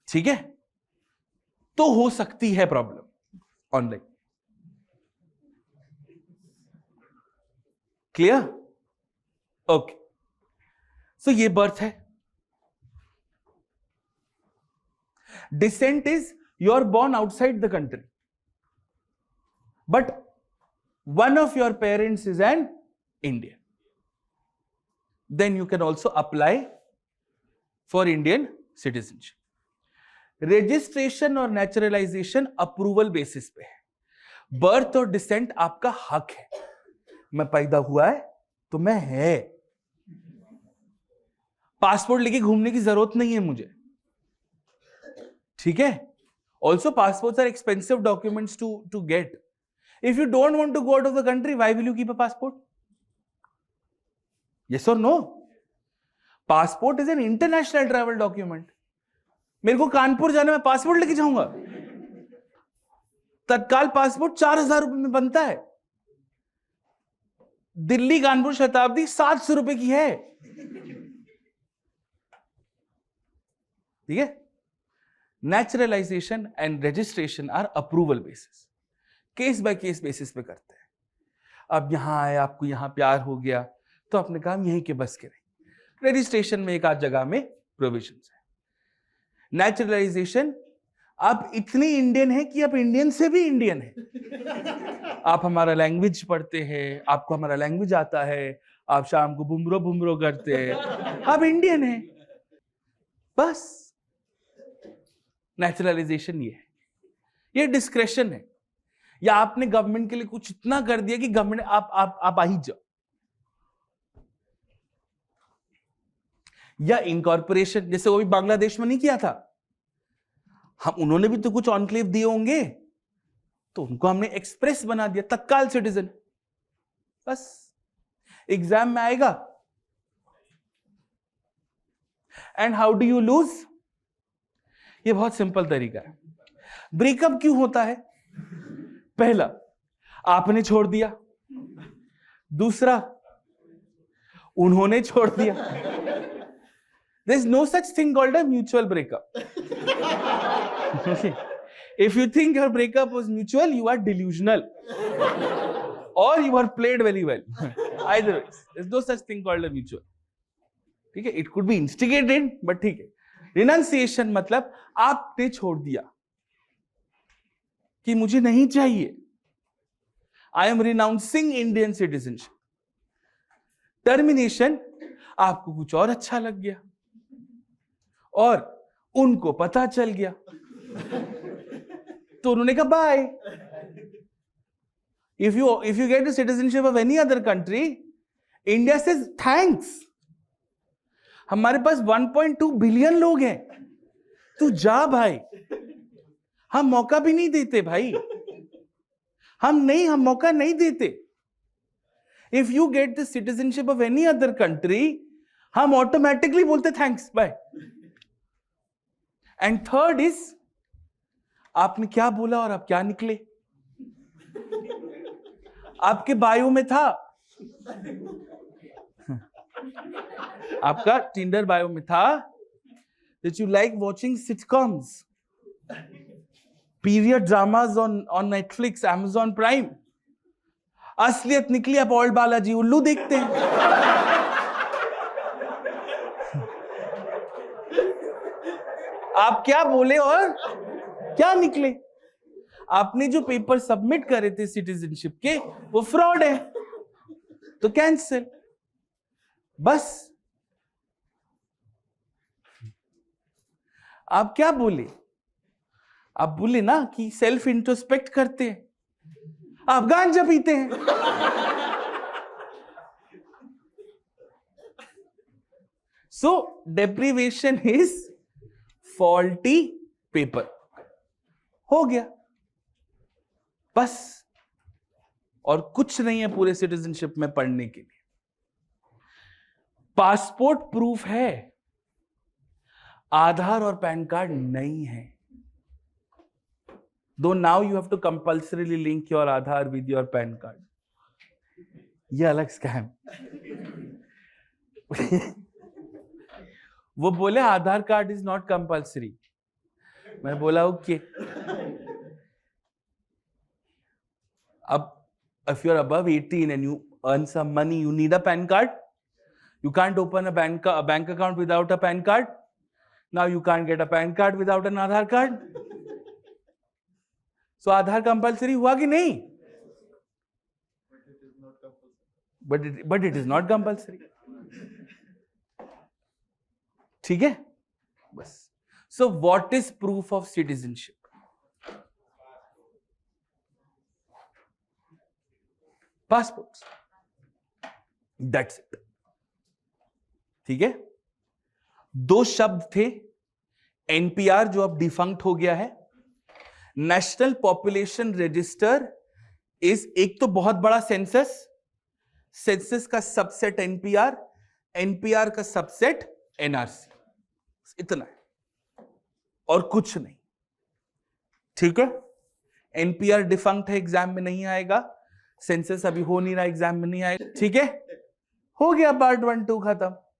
ठीक है, तो हो सकती है problem online. Clear? Okay. So ये बर्थ है. Descent is you are born outside the country, but one of your parents is an Indian. Then you can also apply for Indian citizenship. Registration और naturalisation approval basis पे है. Birth और decent आपका हक है. मैं पैदा हुआ है तो मैं है. पासपोर्ट लेके घूमने की जरूरत नहीं है मुझे. ठीक है. Also passports are expensive documents to get. If you don't want to go out of the country, why will you keep a passport? Yes और no? Passport is an international travel document. मेरे को कानपुर जाने में passport लेके जाऊंगा? तत्काल passport 4,000 रुपए में बनता है. दिल्ली कानपुर शताब्दी 700 रुपए की है. ठीक है. Naturalisation and registration are approval basis, case by case basis पे करते हैं. अब यहां आए, आपको यहां प्यार हो गया तो आपने कहा यहीं के बस के नहीं. रजिस्ट्रेशन में एक आध जगह में प्रोविजंस है. नेचुरलाइजेशन, आप इतने इंडियन हैं कि आप इंडियन से भी इंडियन हैं. आप हमारा लैंग्वेज पढ़ते हैं, आपको हमारा लैंग्वेज आता है, आप शाम को बुमरो बुमरो करते हैं, आप इंडियन हैं. बस नेचुरलाइजेशन ये है. ये डिस्क्रेशन है. या आपने गवर्नमेंट के लिए कुछ इतना कर दिया कि गवर्नमेंट आप आ ही जाओ. या इनकॉर्पोरेशन, जैसे वो भी बांग्लादेश में नहीं किया था. हम उन्होंने भी तो कुछ ऑनक्लेव दिए होंगे, तो उनको हमने एक्सप्रेस बना दिया, तत्काल सिटीजन. बस एग्जाम में आएगा. And how do you lose? ये बहुत सिंपल तरीका है. ब्रेकअप क्यों होता है? पहला, आपने छोड़ दिया. दूसरा, उन्होंने छोड़ दिया. There is no such thing called a mutual breakup. Okay. If you think your breakup was mutual, you are delusional. Or you are played very well. Either way, there is no such thing called a mutual. ठीक है. It could be instigated, but ठीक है. Renunciation मतलब आपने छोड़ दिया कि मुझे नहीं चाहिए. I am renouncing Indian citizenship. Termination, आपको कुछ और अच्छा लग गया और उनको पता चल गया तो उन्होंने कहा bye. If you get the citizenship of any other country, India says thanks. हमारे पास 1.2 बिलियन लोग हैं, तू जा भाई. हम मौका भी नहीं देते भाई, हम मौका नहीं देते. If you get the citizenship of any other country, हम ऑटोमेटिकली बोलते thanks bye. And third is, आपने क्या बोला और आप क्या निकले. आपके बायो में था, आपका टिंडर बायो में था that you like watching sitcoms, period dramas on Netflix, Amazon Prime. असलियत निकली आप ऑल्ड बालाजी उल्लू देखते हैं. आप क्या बोले और क्या निकले. आपने जो पेपर सबमिट करे थे सिटीजनशिप के, वो फ्रॉड है, तो कैंसिल. बस आप क्या बोले, आप बोले ना कि सेल्फ इंट्रोस्पेक्ट करते हैं, आप गांजा पीते हैं. सो डेप्रीवेशन इज फॉल्टी पेपर. हो गया बस, और कुछ नहीं है पूरे सिटीजनशिप में पढ़ने के लिए. पासपोर्ट प्रूफ है, आधार और पैन कार्ड नहीं है. Though now you have to compulsorily link your Aadhaar with your PAN card. ये अलग स्कैम. वो बोले आधार कार्ड इज नॉट कंपल्सरी. मैं बोला ओके. अब if you're above 18 and you earn some money, you need a PAN card. You can't open a bank account without a PAN card. Now you can't get a PAN card without an Aadhaar card. So Aadhaar compulsory हुआ कि नहीं? But it is not compulsory. ठीक है बस. So what is proof of citizenship? Passports. That's it. ठीक है. दो शब्द थे, एनपीआर जो अब डिफंक्ट हो गया है. नेशनल पॉपुलेशन रजिस्टर इज, एक तो बहुत बड़ा सेंसस, सेंसस का सबसेट एनपीआर, एनपीआर का सबसेट एनआरसी. इतना है और कुछ नहीं. ठीक है. एनपीआर डिफंक्ट है, एग्जाम में नहीं आएगा. सेंसस अभी हो नहीं रहा, एग्जाम में नहीं आएगा. ठीक है, हो गया पार्ट 1 2 खत्म.